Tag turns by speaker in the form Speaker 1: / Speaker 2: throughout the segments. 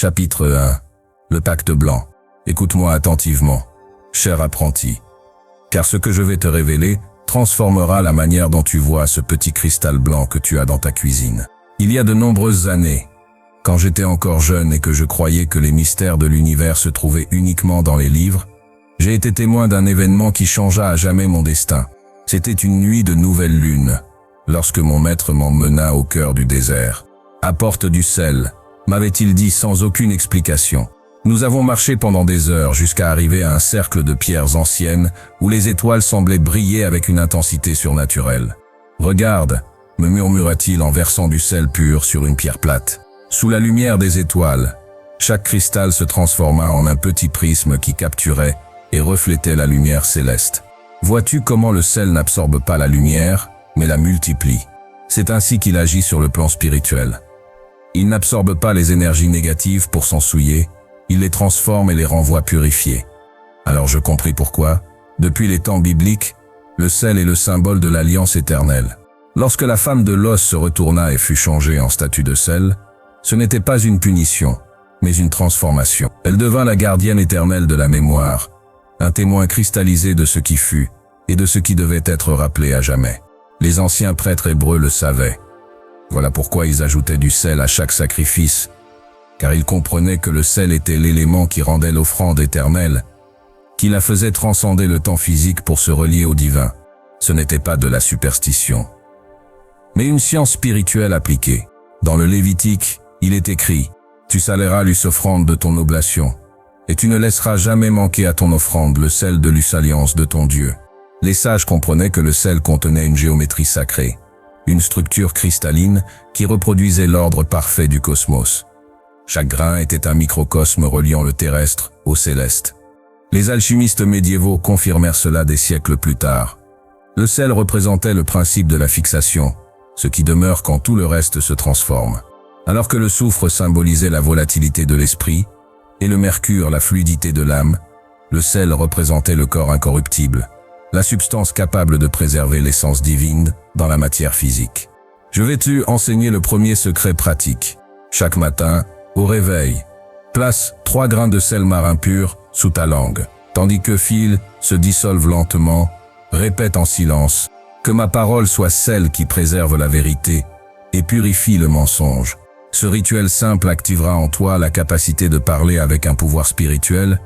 Speaker 1: Chapitre 1. Le pacte blanc. Écoute-moi attentivement, cher apprenti, car ce que je vais te révéler transformera la manière dont tu vois ce petit cristal blanc que tu as dans ta cuisine. Il y a de nombreuses années, quand j'étais encore jeune et que je croyais que les mystères de l'univers se trouvaient uniquement dans les livres, j'ai été témoin d'un événement qui changea à jamais mon destin. C'était une nuit de nouvelle lune, lorsque mon maître m'emmena au cœur du désert. Apporte du sel, m'avait-il dit sans aucune explication. Nous avons marché pendant des heures jusqu'à arriver à un cercle de pierres anciennes où les étoiles semblaient briller avec une intensité surnaturelle. « Regarde » me murmura-t-il en versant du sel pur sur une pierre plate. Sous la lumière des étoiles, chaque cristal se transforma en un petit prisme qui capturait et reflétait la lumière céleste. Vois-tu comment le sel n'absorbe pas la lumière, mais la multiplie? C'est ainsi qu'il agit sur le plan spirituel. Il n'absorbe pas les énergies négatives pour s'en souiller, il les transforme et les renvoie purifiées. Alors je compris pourquoi, depuis les temps bibliques, le sel est le symbole de l'alliance éternelle. Lorsque la femme de l'os se retourna et fut changée en statue de sel, ce n'était pas une punition, mais une transformation. Elle devint la gardienne éternelle de la mémoire, un témoin cristallisé de ce qui fut et de ce qui devait être rappelé à jamais. Les anciens prêtres hébreux le savaient. Voilà pourquoi ils ajoutaient du sel à chaque sacrifice, car ils comprenaient que le sel était l'élément qui rendait l'offrande éternelle, qui la faisait transcender le temps physique pour se relier au divin. Ce n'était pas de la superstition, mais une science spirituelle appliquée. Dans le Lévitique, il est écrit « Tu saleras l'us-offrande de ton oblation, et tu ne laisseras jamais manquer à ton offrande le sel de l'us-alliance de ton Dieu. » Les sages comprenaient que le sel contenait une géométrie sacrée, une structure cristalline qui reproduisait l'ordre parfait du cosmos. Chaque grain était un microcosme reliant le terrestre au céleste. Les alchimistes médiévaux confirmèrent cela des siècles plus tard. Le sel représentait le principe de la fixation, ce qui demeure quand tout le reste se transforme. Alors que le soufre symbolisait la volatilité de l'esprit, et le mercure la fluidité de l'âme, le sel représentait le corps incorruptible, la substance capable de préserver l'essence divine dans la matière physique. Je vais te enseigner le premier secret pratique. Chaque matin, au réveil, place 3 grains de sel marin pur sous ta langue, tandis que fil se dissolvent lentement, répète en silence, que ma parole soit celle qui préserve la vérité et purifie le mensonge. Ce rituel simple activera en toi la capacité de parler avec un pouvoir spirituel,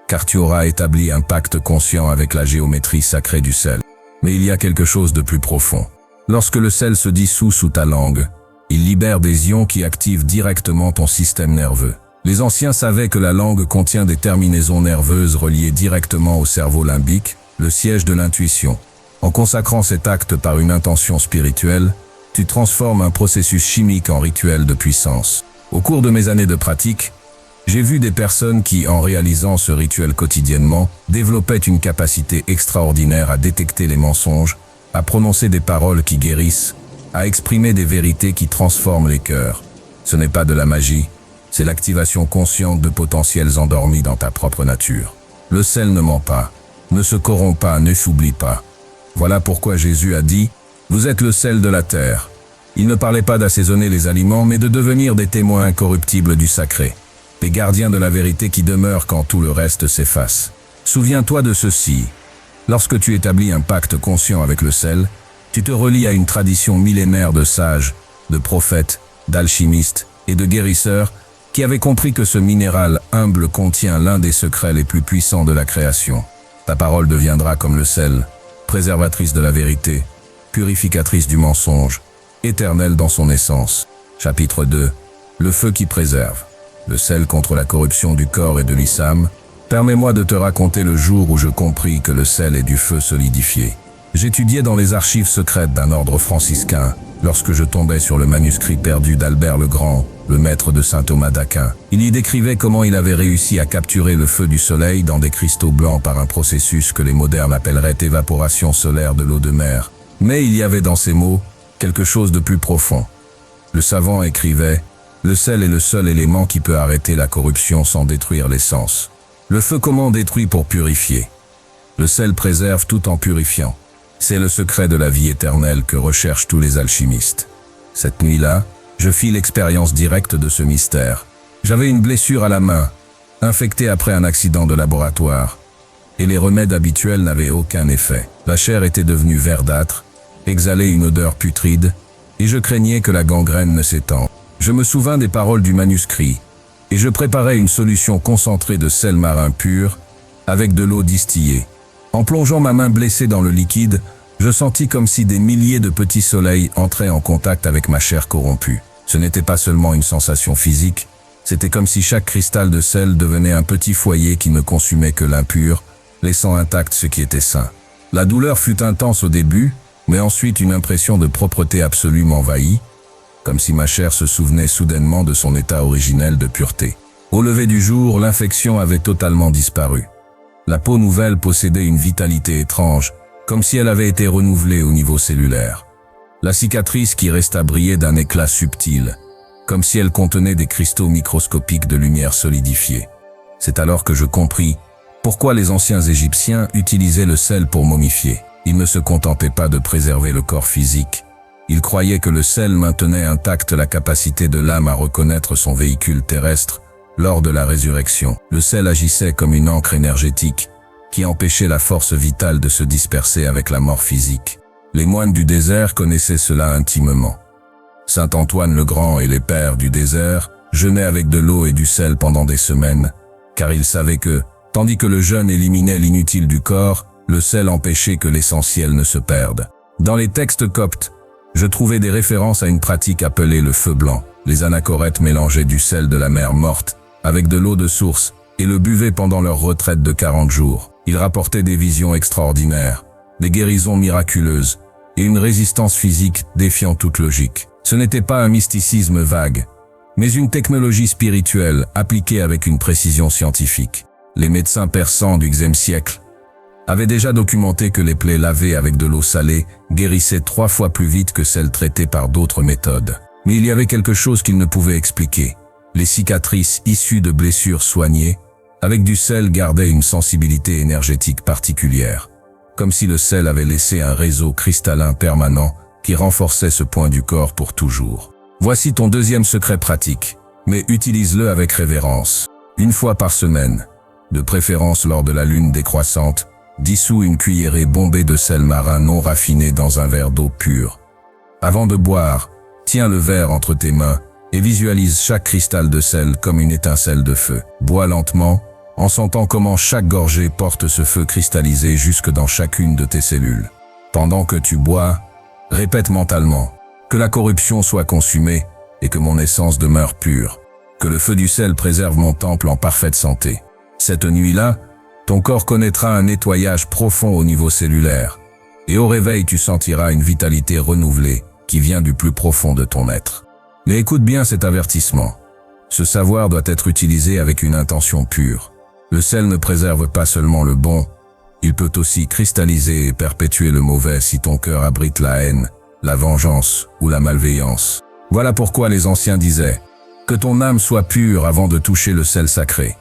Speaker 1: car tu auras établi un pacte conscient avec la géométrie sacrée du sel. Mais il y a quelque chose de plus profond. Lorsque le sel se dissout sous ta langue, il libère des ions qui activent directement ton système nerveux. Les anciens savaient que la langue contient des terminaisons nerveuses reliées directement au cerveau limbique, le siège de l'intuition. En consacrant cet acte par une intention spirituelle, tu transformes un processus chimique en rituel de puissance. Au cours de mes années de pratique, j'ai vu des personnes qui, en réalisant ce rituel quotidiennement, développaient une capacité extraordinaire à détecter les mensonges, à prononcer des paroles qui guérissent, à exprimer des vérités qui transforment les cœurs. Ce n'est pas de la magie, c'est l'activation consciente de potentiels endormis dans ta propre nature. Le sel ne ment pas, ne se corrompt pas, ne s'oublie pas. Voilà pourquoi Jésus a dit « Vous êtes le sel de la terre ». Il ne parlait pas d'assaisonner les aliments, mais de devenir des témoins incorruptibles du sacré, des gardiens de la vérité qui demeurent quand tout le reste s'efface. Souviens-toi de ceci. Lorsque tu établis un pacte conscient avec le sel, tu te relis à une tradition millénaire de sages, de prophètes, d'alchimistes et de guérisseurs qui avaient compris que ce minéral humble contient l'un des secrets les plus puissants de la création. Ta parole deviendra comme le sel, préservatrice de la vérité, purificatrice du mensonge, éternelle dans son essence. Chapitre 2. Le feu qui préserve. Le sel contre la corruption du corps et de l'islam. Permets-moi de te raconter le jour où je compris que le sel est du feu solidifié. J'étudiais dans les archives secrètes d'un ordre franciscain, lorsque je tombais sur le manuscrit perdu d'Albert le Grand, le maître de saint Thomas d'Aquin. Il y décrivait comment il avait réussi à capturer le feu du soleil dans des cristaux blancs par un processus que les modernes appelleraient évaporation solaire de l'eau de mer. Mais il y avait dans ces mots quelque chose de plus profond. Le savant écrivait « Le sel est le seul élément qui peut arrêter la corruption sans détruire l'essence. Le feu comment détruit pour purifier. Le sel préserve tout en purifiant. C'est le secret de la vie éternelle que recherchent tous les alchimistes. Cette nuit-là, je fis l'expérience directe de ce mystère. J'avais une blessure à la main, infectée après un accident de laboratoire, et les remèdes habituels n'avaient aucun effet. La chair était devenue verdâtre, exhalait une odeur putride, et je craignais que la gangrène ne s'étende. Je me souvins des paroles du manuscrit, et je préparais une solution concentrée de sel marin pur, avec de l'eau distillée. En plongeant ma main blessée dans le liquide, je sentis comme si des milliers de petits soleils entraient en contact avec ma chair corrompue. Ce n'était pas seulement une sensation physique, c'était comme si chaque cristal de sel devenait un petit foyer qui ne consumait que l'impur, laissant intact ce qui était sain. La douleur fut intense au début, mais ensuite une impression de propreté absolue m'envahit, comme si ma chair se souvenait soudainement de son état originel de pureté. Au lever du jour, l'infection avait totalement disparu. La peau nouvelle possédait une vitalité étrange, comme si elle avait été renouvelée au niveau cellulaire. La cicatrice qui resta brillait d'un éclat subtil, comme si elle contenait des cristaux microscopiques de lumière solidifiée. C'est alors que je compris pourquoi les anciens Égyptiens utilisaient le sel pour momifier. Ils ne se contentaient pas de préserver le corps physique. Ils croyaient que le sel maintenait intacte la capacité de l'âme à reconnaître son véhicule terrestre lors de la résurrection. Le sel agissait comme une encre énergétique qui empêchait la force vitale de se disperser avec la mort physique. Les moines du désert connaissaient cela intimement. Saint Antoine le Grand et les pères du désert jeûnaient avec de l'eau et du sel pendant des semaines, car ils savaient que, tandis que le jeûne éliminait l'inutile du corps, le sel empêchait que l'essentiel ne se perde. Dans les textes coptes, je trouvais des références à une pratique appelée le feu blanc. Les anachorètes mélangeaient du sel de la mer morte avec de l'eau de source et le buvaient pendant leur retraite de 40 jours. Ils rapportaient des visions extraordinaires, des guérisons miraculeuses et une résistance physique défiant toute logique. Ce n'était pas un mysticisme vague, mais une technologie spirituelle appliquée avec une précision scientifique. Les médecins persans du Xe siècle avaient déjà documenté que les plaies lavées avec de l'eau salée guérissaient 3 fois plus vite que celles traitées par d'autres méthodes. Mais il y avait quelque chose qu'ils ne pouvaient expliquer. Les cicatrices issues de blessures soignées, avec du sel, gardaient une sensibilité énergétique particulière, comme si le sel avait laissé un réseau cristallin permanent qui renforçait ce point du corps pour toujours. Voici ton deuxième secret pratique, mais utilise-le avec révérence. 1 fois par semaine, de préférence lors de la lune décroissante, dissous une cuillerée bombée de sel marin non raffiné dans un verre d'eau pure. Avant de boire, tiens le verre entre tes mains et visualise chaque cristal de sel comme une étincelle de feu. Bois lentement, en sentant comment chaque gorgée porte ce feu cristallisé jusque dans chacune de tes cellules. Pendant que tu bois, répète mentalement que la corruption soit consumée et que mon essence demeure pure, que le feu du sel préserve mon temple en parfaite santé. Cette nuit-là, ton corps connaîtra un nettoyage profond au niveau cellulaire, et au réveil tu sentiras une vitalité renouvelée qui vient du plus profond de ton être. Mais écoute bien cet avertissement. Ce savoir doit être utilisé avec une intention pure. Le sel ne préserve pas seulement le bon, il peut aussi cristalliser et perpétuer le mauvais si ton cœur abrite la haine, la vengeance ou la malveillance. Voilà pourquoi les anciens disaient que ton âme soit pure avant de toucher le sel sacré,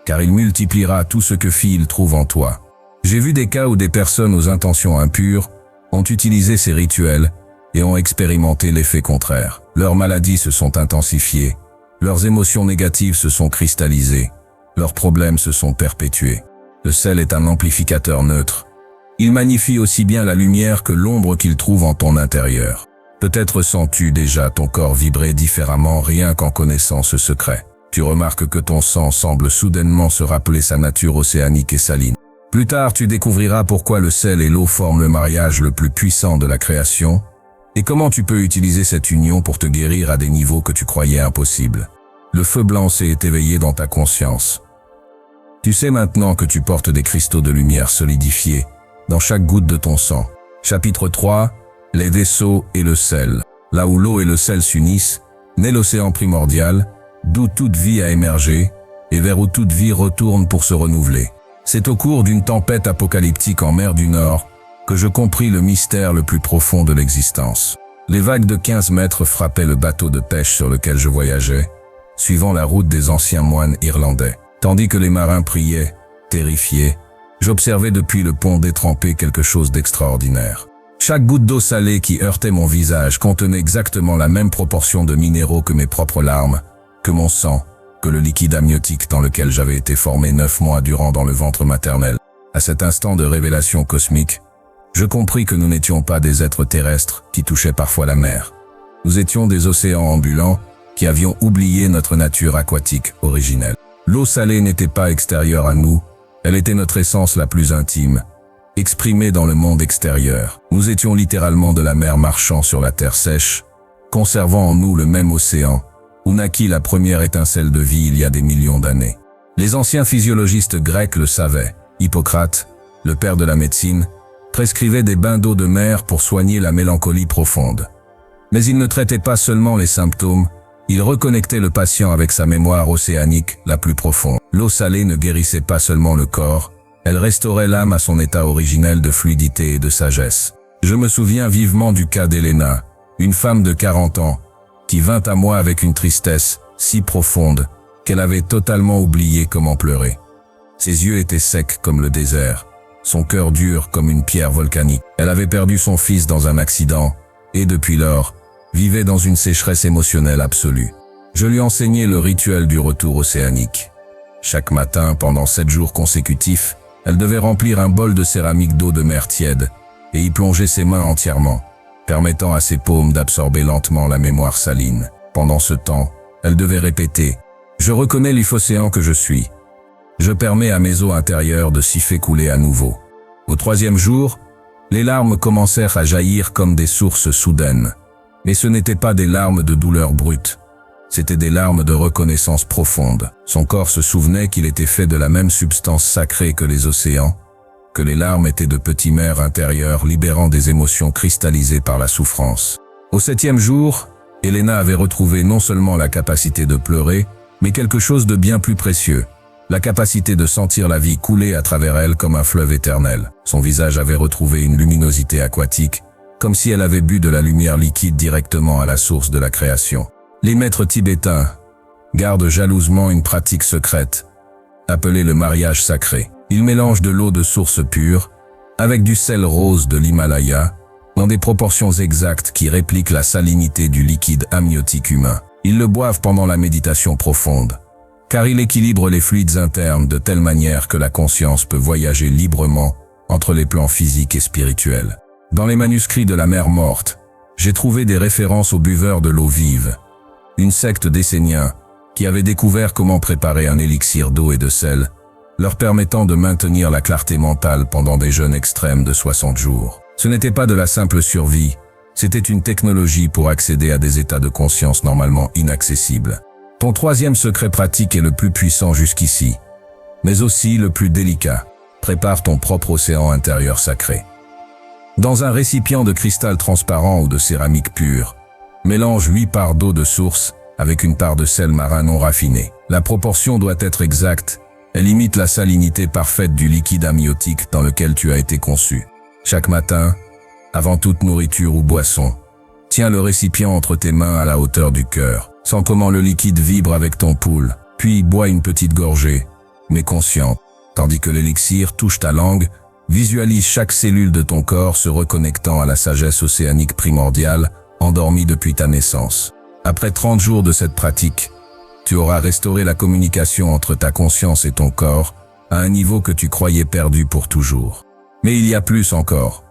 Speaker 1: car il multipliera tout ce que il trouve en toi. J'ai vu des cas où des personnes aux intentions impures ont utilisé ces rituels et ont expérimenté l'effet contraire. Leurs maladies se sont intensifiées, leurs émotions négatives se sont cristallisées, leurs problèmes se sont perpétués. Le sel est un amplificateur neutre. Il magnifie aussi bien la lumière que l'ombre qu'il trouve en ton intérieur. Peut-être sens-tu déjà ton corps vibrer différemment rien qu'en connaissant ce secret. Tu remarques que ton sang semble soudainement se rappeler sa nature océanique et saline. Plus tard, tu découvriras pourquoi le sel et l'eau forment le mariage le plus puissant de la création, et comment tu peux utiliser cette union pour te guérir à des niveaux que tu croyais impossibles. Le feu blanc s'est éveillé dans ta conscience. Tu sais maintenant que tu portes des cristaux de lumière solidifiés dans chaque goutte de ton sang. Chapitre 3, les vaisseaux et le sel. Là où l'eau et le sel s'unissent, naît l'océan primordial, d'où toute vie a émergé, et vers où toute vie retourne pour se renouveler. C'est au cours d'une tempête apocalyptique en mer du Nord que je compris le mystère le plus profond de l'existence. Les vagues de 15 mètres frappaient le bateau de pêche sur lequel je voyageais, suivant la route des anciens moines irlandais. Tandis que les marins priaient, terrifiés, j'observais depuis le pont détrempé quelque chose d'extraordinaire. Chaque goutte d'eau salée qui heurtait mon visage contenait exactement la même proportion de minéraux que mes propres larmes, que mon sang, que le liquide amniotique dans lequel j'avais été formé 9 mois durant dans le ventre maternel. À cet instant de révélation cosmique, je compris que nous n'étions pas des êtres terrestres qui touchaient parfois la mer. Nous étions des océans ambulants qui avions oublié notre nature aquatique originelle. L'eau salée n'était pas extérieure à nous, elle était notre essence la plus intime, exprimée dans le monde extérieur. Nous étions littéralement de la mer marchant sur la terre sèche, conservant en nous le même océan, où naquit la première étincelle de vie il y a des millions d'années. Les anciens physiologistes grecs le savaient. Hippocrate, le père de la médecine, prescrivait des bains d'eau de mer pour soigner la mélancolie profonde. Mais il ne traitait pas seulement les symptômes, il reconnectait le patient avec sa mémoire océanique la plus profonde. L'eau salée ne guérissait pas seulement le corps, elle restaurait l'âme à son état originel de fluidité et de sagesse. Je me souviens vivement du cas d'Elena, une femme de 40 ans, qui vint à moi avec une tristesse si profonde qu'elle avait totalement oublié comment pleurer. Ses yeux étaient secs comme le désert, son cœur dur comme une pierre volcanique. Elle avait perdu son fils dans un accident, et depuis lors, vivait dans une sécheresse émotionnelle absolue. Je lui enseignai le rituel du retour océanique. Chaque matin, pendant 7 jours consécutifs, elle devait remplir un bol de céramique d'eau de mer tiède, et y plonger ses mains entièrement, permettant à ses paumes d'absorber lentement la mémoire saline. Pendant ce temps, elle devait répéter « Je reconnais l'Ifocéan que je suis. Je permets à mes eaux intérieures de s'y fécouler à nouveau. » Au 3e jour, les larmes commencèrent à jaillir comme des sources soudaines. Mais ce n'étaient pas des larmes de douleur brute. C'étaient des larmes de reconnaissance profonde. Son corps se souvenait qu'il était fait de la même substance sacrée que les océans, que les larmes étaient de petits mers intérieurs libérant des émotions cristallisées par la souffrance. Au 7e jour, Elena avait retrouvé non seulement la capacité de pleurer, mais quelque chose de bien plus précieux, la capacité de sentir la vie couler à travers elle comme un fleuve éternel. Son visage avait retrouvé une luminosité aquatique, comme si elle avait bu de la lumière liquide directement à la source de la création. Les maîtres tibétains gardent jalousement une pratique secrète, appelée le mariage sacré. Ils mélangent de l'eau de source pure, avec du sel rose de l'Himalaya, dans des proportions exactes qui répliquent la salinité du liquide amniotique humain. Ils le boivent pendant la méditation profonde, car il équilibre les fluides internes de telle manière que la conscience peut voyager librement entre les plans physiques et spirituels. Dans les manuscrits de la mer morte, j'ai trouvé des références aux buveurs de l'eau vive, une secte d'Esséniens qui avait découvert comment préparer un élixir d'eau et de sel, leur permettant de maintenir la clarté mentale pendant des jeûnes extrêmes de 60 jours. Ce n'était pas de la simple survie, c'était une technologie pour accéder à des états de conscience normalement inaccessibles. Ton 3e secret pratique est le plus puissant jusqu'ici, mais aussi le plus délicat. Prépare ton propre océan intérieur sacré. Dans un récipient de cristal transparent ou de céramique pure, mélange 8 parts d'eau de source avec une part de sel marin non raffiné. La proportion doit être exacte, elle imite la salinité parfaite du liquide amniotique dans lequel tu as été conçu. Chaque matin, avant toute nourriture ou boisson, tiens le récipient entre tes mains à la hauteur du cœur. Sens comment le liquide vibre avec ton pouls, puis bois une petite gorgée, mais conscient. Tandis que l'élixir touche ta langue, visualise chaque cellule de ton corps se reconnectant à la sagesse océanique primordiale, endormie depuis ta naissance. Après 30 jours de cette pratique, tu auras restauré la communication entre ta conscience et ton corps à un niveau que tu croyais perdu pour toujours. Mais il y a plus encore.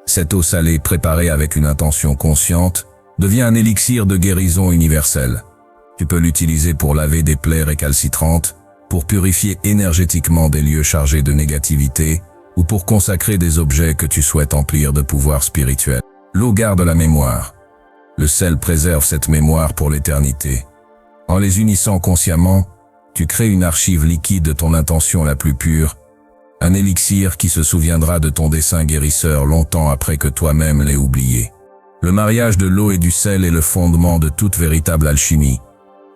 Speaker 1: Cette eau salée préparée avec une intention consciente devient un élixir de guérison universel. Tu peux l'utiliser pour laver des plaies récalcitrantes, pour purifier énergétiquement des lieux chargés de négativité, ou pour consacrer des objets que tu souhaites emplir de pouvoir spirituel. L'eau garde la mémoire. Le sel préserve cette mémoire pour l'éternité. En les unissant consciemment, tu crées une archive liquide de ton intention la plus pure, un élixir qui se souviendra de ton dessein guérisseur longtemps après que toi-même l'aies oublié. Le mariage de l'eau et du sel est le fondement de toute véritable alchimie,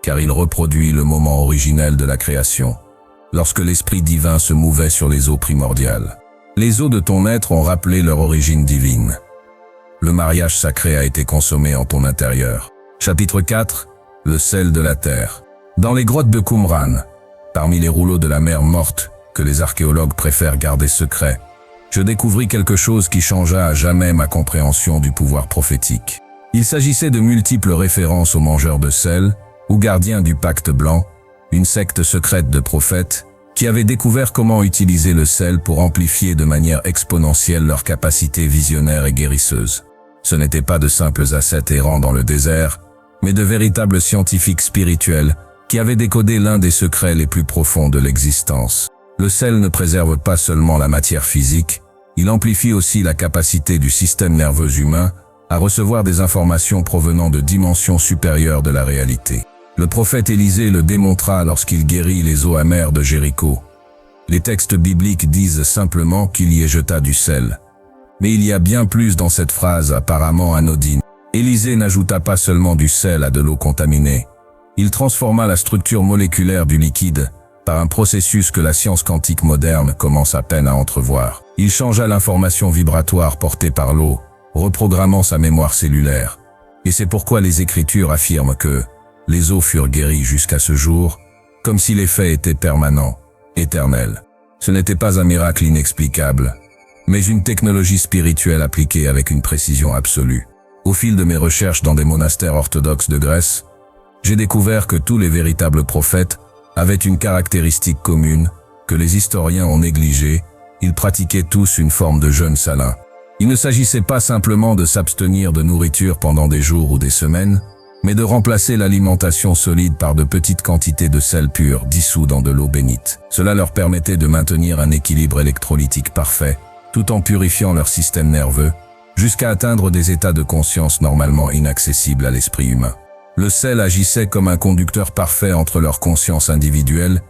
Speaker 1: car il reproduit le moment originel de la création, lorsque l'Esprit divin se mouvait sur les eaux primordiales. Les eaux de ton être ont rappelé leur origine divine. Le mariage sacré a été consommé en ton intérieur. Chapitre 4. Le sel de la terre. Dans les grottes de Qumran, parmi les rouleaux de la mer morte que les archéologues préfèrent garder secrets, je découvris quelque chose qui changea à jamais ma compréhension du pouvoir prophétique. Il s'agissait de multiples références aux mangeurs de sel, ou gardiens du pacte blanc, une secte secrète de prophètes, qui avaient découvert comment utiliser le sel pour amplifier de manière exponentielle leurs capacités visionnaires et guérisseuses. Ce n'étaient pas de simples ascètes errants dans le désert, mais de véritables scientifiques spirituels qui avaient décodé l'un des secrets les plus profonds de l'existence. Le sel ne préserve pas seulement la matière physique, il amplifie aussi la capacité du système nerveux humain à recevoir des informations provenant de dimensions supérieures de la réalité. Le prophète Élisée le démontra lorsqu'il guérit les eaux amères de Jéricho. Les textes bibliques disent simplement qu'il y jeta du sel. Mais il y a bien plus dans cette phrase apparemment anodine. Élisée n'ajouta pas seulement du sel à de l'eau contaminée. Il transforma la structure moléculaire du liquide par un processus que la science quantique moderne commence à peine à entrevoir. Il changea l'information vibratoire portée par l'eau, reprogrammant sa mémoire cellulaire. Et c'est pourquoi les Écritures affirment que les eaux furent guéries jusqu'à ce jour, comme si l'effet était permanent, éternel. Ce n'était pas un miracle inexplicable, mais une technologie spirituelle appliquée avec une précision absolue. Au fil de mes recherches dans des monastères orthodoxes de Grèce, j'ai découvert que tous les véritables prophètes avaient une caractéristique commune, que les historiens ont négligée: ils pratiquaient tous une forme de jeûne salin. Il ne s'agissait pas simplement de s'abstenir de nourriture pendant des jours ou des semaines, mais de remplacer l'alimentation solide par de petites quantités de sel pur dissous dans de l'eau bénite. Cela leur permettait de maintenir un équilibre électrolytique parfait, tout en purifiant leur système nerveux, jusqu'à atteindre des états de conscience normalement inaccessibles à l'esprit humain. Le sel agissait comme un conducteur parfait entre leur conscience individuelle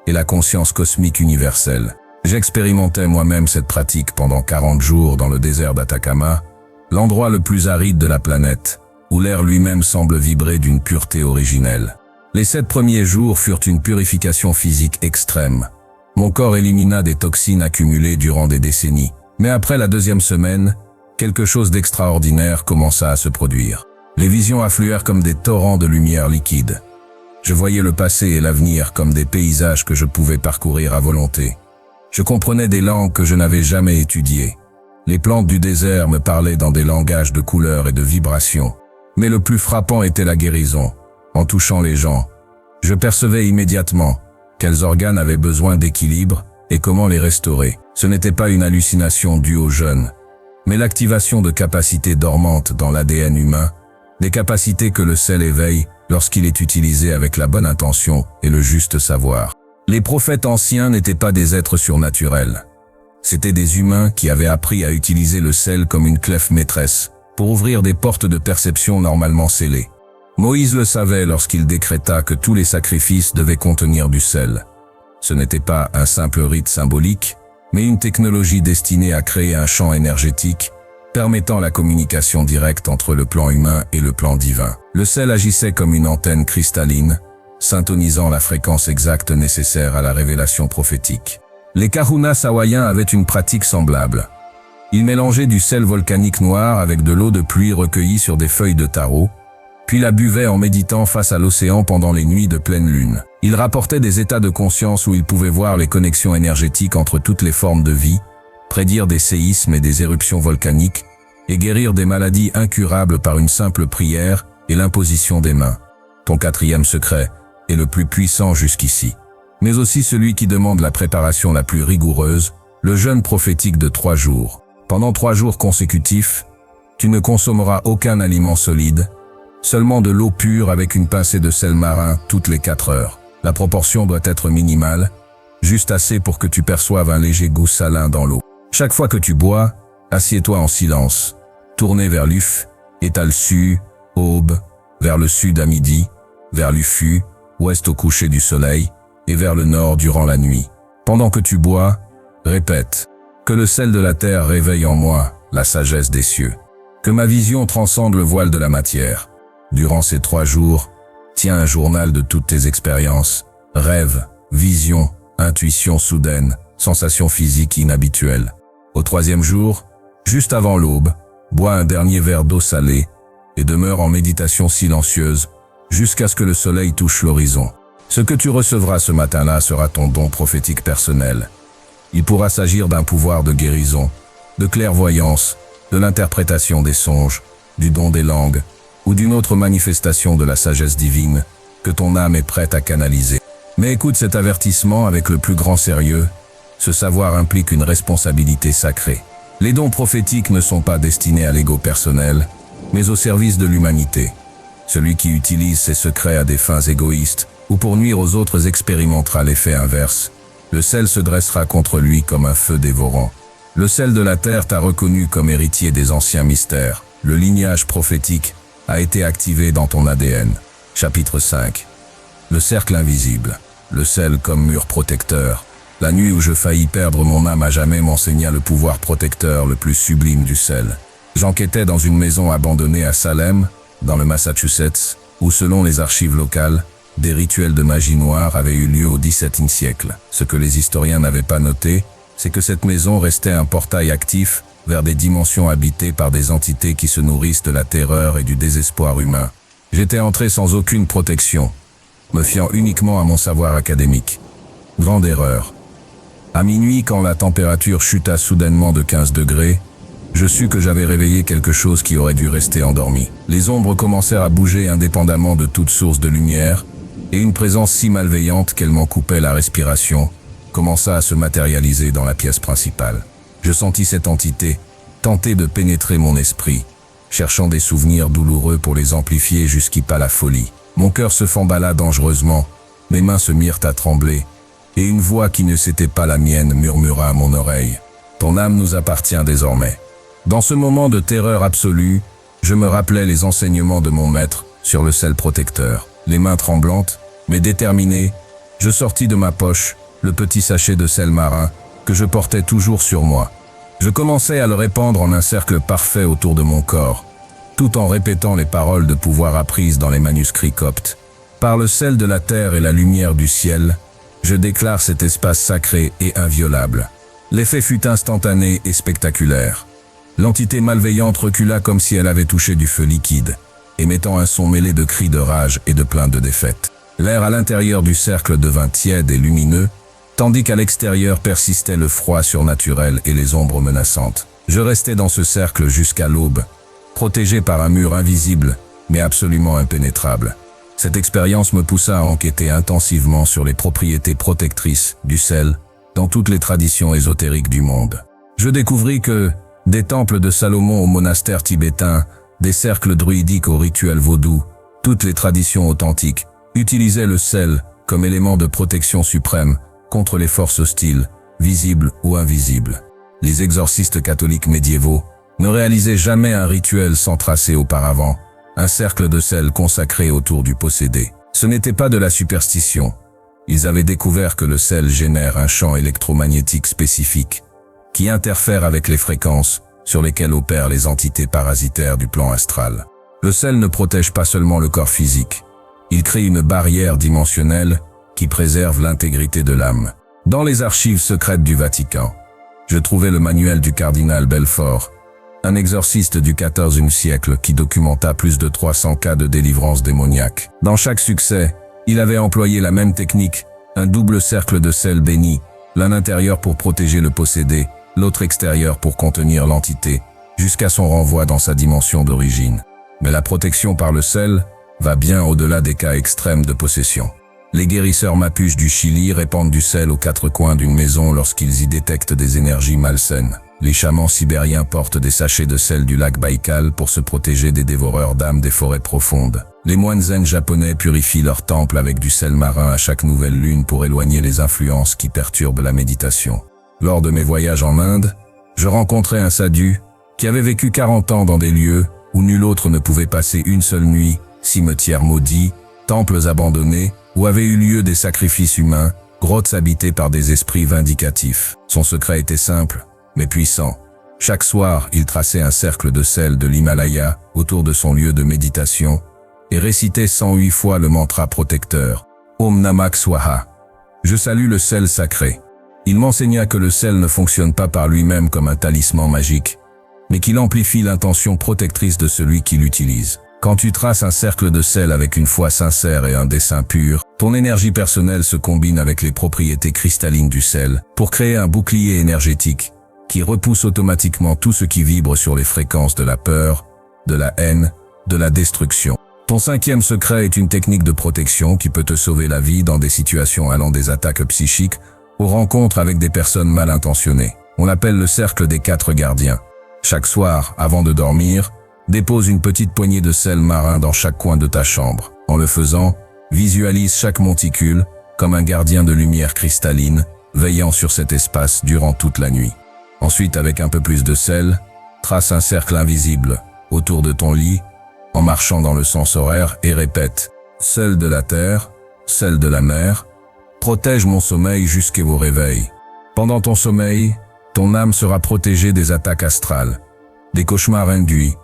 Speaker 1: et la conscience cosmique universelle. J'expérimentais moi-même cette pratique pendant 40 jours dans le désert d'Atacama, l'endroit le plus aride de la planète, où l'air lui-même semble vibrer d'une pureté originelle. Les 7 premiers jours furent une purification physique extrême. Mon corps élimina des toxines accumulées durant des décennies. Mais après la 2e semaine, quelque chose d'extraordinaire commença à se produire. Les visions affluèrent comme des torrents de lumière liquide. Je voyais le passé et l'avenir comme des paysages que je pouvais parcourir à volonté. Je comprenais des langues que je n'avais jamais étudiées. Les plantes du désert me parlaient dans des langages de couleurs et de vibrations. Mais le plus frappant était la guérison. En touchant les gens, je percevais immédiatement quels organes avaient besoin d'équilibre et comment les restaurer. Ce n'était pas une hallucination due au jeûne, mais l'activation de capacités dormantes dans l'ADN humain, des capacités que le sel éveille lorsqu'il est utilisé avec la bonne intention et le juste savoir. Les prophètes anciens n'étaient pas des êtres surnaturels. C'étaient des humains qui avaient appris à utiliser le sel comme une clef maîtresse pour ouvrir des portes de perception normalement scellées. Moïse le savait lorsqu'il décréta que tous les sacrifices devaient contenir du sel. Ce n'était pas un simple rite symbolique, mais une technologie destinée à créer un champ énergétique permettant la communication directe entre le plan humain et le plan divin. Le sel agissait comme une antenne cristalline, syntonisant la fréquence exacte nécessaire à la révélation prophétique. Les kahunas hawaïens avaient une pratique semblable. Ils mélangeaient du sel volcanique noir avec de l'eau de pluie recueillie sur des feuilles de taro, puis la buvaient en méditant face à l'océan pendant les nuits de pleine lune. Ils rapportaient des états de conscience où ils pouvaient voir les connexions énergétiques entre toutes les formes de vie, prédire des séismes et des éruptions volcaniques, et guérir des maladies incurables par une simple prière et l'imposition des mains. Ton 4e secret est le plus puissant jusqu'ici, mais aussi celui qui demande la préparation la plus rigoureuse, le jeûne prophétique de 3 jours. Pendant 3 jours consécutifs, tu ne consommeras aucun aliment solide, seulement de l'eau pure avec une pincée de sel marin toutes les 4 heures. La proportion doit être minimale, juste assez pour que tu perçoives un léger goût salin dans l'eau. Chaque fois que tu bois, assieds-toi en silence, tourné vers l'Uf, étal su, aube, vers le sud à midi, vers l'Ufu, ouest au coucher du soleil, et vers le nord durant la nuit. Pendant que tu bois, répète que le sel de la terre réveille en moi la sagesse des cieux, que ma vision transcende le voile de la matière. Durant ces 3 jours, tiens un journal de toutes tes expériences, rêves, visions, intuitions soudaines, sensations physiques inhabituelles. Au 3e jour, juste avant l'aube, bois un dernier verre d'eau salée et demeure en méditation silencieuse jusqu'à ce que le soleil touche l'horizon. Ce que tu recevras ce matin-là sera ton don prophétique personnel. Il pourra s'agir d'un pouvoir de guérison, de clairvoyance, de l'interprétation des songes, du don des langues, ou d'une autre manifestation de la sagesse divine que ton âme est prête à canaliser. Mais écoute cet avertissement avec le plus grand sérieux. Ce savoir implique une responsabilité sacrée. Les dons prophétiques ne sont pas destinés à l'ego personnel, mais au service de l'humanité. Celui qui utilise ses secrets à des fins égoïstes ou pour nuire aux autres expérimentera l'effet inverse. Le sel se dressera contre lui comme un feu dévorant. Le sel de la terre t'a reconnu comme héritier des anciens mystères. Le lignage prophétique a été activé dans ton ADN. Chapitre 5. Le cercle invisible. Le sel comme mur protecteur. La nuit où je faillis perdre mon âme à jamais m'enseigna le pouvoir protecteur le plus sublime du sel. J'enquêtais dans une maison abandonnée à Salem, dans le Massachusetts, où selon les archives locales, des rituels de magie noire avaient eu lieu au XVIIe siècle. Ce que les historiens n'avaient pas noté, c'est que cette maison restait un portail actif vers des dimensions habitées par des entités qui se nourrissent de la terreur et du désespoir humain. J'étais entré sans aucune protection, me fiant uniquement à mon savoir académique. Grande erreur. À minuit, quand la température chuta soudainement de 15 degrés, je sus que j'avais réveillé quelque chose qui aurait dû rester endormi. Les ombres commencèrent à bouger indépendamment de toute source de lumière, et une présence si malveillante qu'elle m'en coupait la respiration commença à se matérialiser dans la pièce principale. Je sentis cette entité tenter de pénétrer mon esprit, cherchant des souvenirs douloureux pour les amplifier jusqu'à la folie. Mon cœur se fembala dangereusement, mes mains se mirent à trembler, et une voix qui ne s'était pas la mienne murmura à mon oreille. « Ton âme nous appartient désormais. » Dans ce moment de terreur absolue, je me rappelais les enseignements de mon maître sur le sel protecteur. Les mains tremblantes, mais déterminées, je sortis de ma poche le petit sachet de sel marin que je portais toujours sur moi. Je commençai à le répandre en un cercle parfait autour de mon corps, tout en répétant les paroles de pouvoir apprises dans les manuscrits coptes. Par le sel de la terre et la lumière du ciel, je déclare cet espace sacré et inviolable. L'effet fut instantané et spectaculaire. L'entité malveillante recula comme si elle avait touché du feu liquide, émettant un son mêlé de cris de rage et de plaintes de défaite. L'air à l'intérieur du cercle devint tiède et lumineux, tandis qu'à l'extérieur persistait le froid surnaturel et les ombres menaçantes. Je restai dans ce cercle jusqu'à l'aube, protégé par un mur invisible, mais absolument impénétrable. Cette expérience me poussa à enquêter intensivement sur les propriétés protectrices du sel dans toutes les traditions ésotériques du monde. Je découvris que, des temples de Salomon au monastère tibétain, des cercles druidiques aux rituels vaudous, toutes les traditions authentiques utilisaient le sel comme élément de protection suprême contre les forces hostiles, visibles ou invisibles. Les exorcistes catholiques médiévaux ne réalisaient jamais un rituel sans tracer auparavant un cercle de sel consacré autour du possédé. Ce n'était pas de la superstition. Ils avaient découvert que le sel génère un champ électromagnétique spécifique qui interfère avec les fréquences sur lesquelles opèrent les entités parasitaires du plan astral. Le sel ne protège pas seulement le corps physique, il crée une barrière dimensionnelle qui préserve l'intégrité de l'âme. Dans les archives secrètes du Vatican, je trouvais le manuel du cardinal Belfort, un exorciste du XIVe siècle qui documenta plus de 300 cas de délivrance démoniaque. Dans chaque succès, il avait employé la même technique, un double cercle de sel béni, l'un intérieur pour protéger le possédé, l'autre extérieur pour contenir l'entité, jusqu'à son renvoi dans sa dimension d'origine. Mais la protection par le sel va bien au-delà des cas extrêmes de possession. Les guérisseurs mapuches du Chili répandent du sel aux quatre coins d'une maison lorsqu'ils y détectent des énergies malsaines. Les chamans sibériens portent des sachets de sel du lac Baïkal pour se protéger des dévoreurs d'âmes des forêts profondes. Les moines zen japonais purifient leurs temples avec du sel marin à chaque nouvelle lune pour éloigner les influences qui perturbent la méditation. Lors de mes voyages en Inde, je rencontrai un sadhu qui avait vécu 40 ans dans des lieux où nul autre ne pouvait passer une seule nuit, cimetières maudits, temples abandonnés, où avaient eu lieu des sacrifices humains, grottes habitées par des esprits vindicatifs. Son secret était simple, mais puissant. Chaque soir, il traçait un cercle de sel de l'Himalaya autour de son lieu de méditation et récitait 108 fois le mantra protecteur, Om Namak Swaha. Je salue le sel sacré. Il m'enseigna que le sel ne fonctionne pas par lui-même comme un talisman magique, mais qu'il amplifie l'intention protectrice de celui qui l'utilise. Quand tu traces un cercle de sel avec une foi sincère et un dessein pur, ton énergie personnelle se combine avec les propriétés cristallines du sel pour créer un bouclier énergétique qui repousse automatiquement tout ce qui vibre sur les fréquences de la peur, de la haine, de la destruction. Ton cinquième secret est une technique de protection qui peut te sauver la vie dans des situations allant des attaques psychiques aux rencontres avec des personnes mal intentionnées. On l'appelle le cercle des 4 gardiens. Chaque soir, avant de dormir, dépose une petite poignée de sel marin dans chaque coin de ta chambre. En le faisant, visualise chaque monticule comme un gardien de lumière cristalline, veillant sur cet espace durant toute la nuit. Ensuite, avec un peu plus de sel, trace un cercle invisible autour de ton lit, en marchant dans le sens horaire et répète « Sel de la terre, sel de la mer, protège mon sommeil jusqu'à vos réveils. » Pendant ton sommeil, ton âme sera protégée des attaques astrales, des cauchemars induits,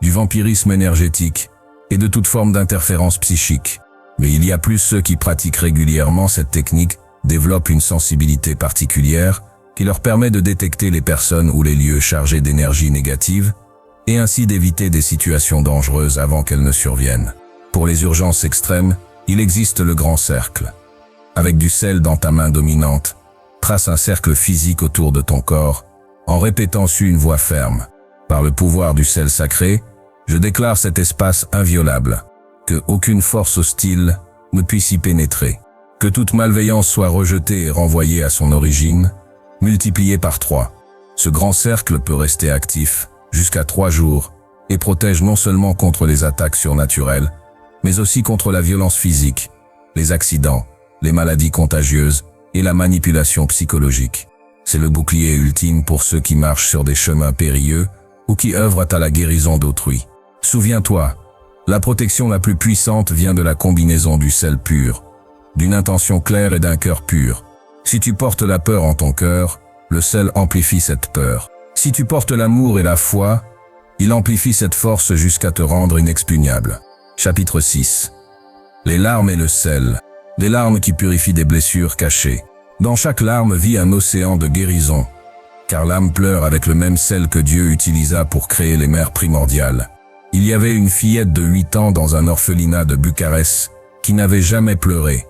Speaker 1: du vampirisme énergétique et de toute forme d'interférence psychique. Mais il y a plus ceux qui pratiquent régulièrement cette technique développent une sensibilité particulière qui leur permet de détecter les personnes ou les lieux chargés d'énergie négative et ainsi d'éviter des situations dangereuses avant qu'elles ne surviennent. Pour les urgences extrêmes, il existe le grand cercle. Avec du sel dans ta main dominante, trace un cercle physique autour de ton corps, en répétant sur une voix ferme. Par le pouvoir du sel sacré, je déclare cet espace inviolable, que aucune force hostile ne puisse y pénétrer, que toute malveillance soit rejetée et renvoyée à son origine, multipliée par 3. Ce grand cercle peut rester actif jusqu'à 3 jours et protège non seulement contre les attaques surnaturelles, mais aussi contre la violence physique, les accidents, les maladies contagieuses et la manipulation psychologique. C'est le bouclier ultime pour ceux qui marchent sur des chemins périlleux ou qui œuvrent à la guérison d'autrui. Souviens-toi, la protection la plus puissante vient de la combinaison du sel pur, d'une intention claire et d'un cœur pur. Si tu portes la peur en ton cœur, le sel amplifie cette peur. Si tu portes l'amour et la foi, il amplifie cette force jusqu'à te rendre inexpugnable. Chapitre 6. Les larmes et le sel. Des larmes qui purifient des blessures cachées. Dans chaque larme vit un océan de guérison, car l'âme pleure avec le même sel que Dieu utilisa pour créer les mers primordiales. Il y avait une fillette de 8 ans dans un orphelinat de Bucarest qui n'avait jamais pleuré.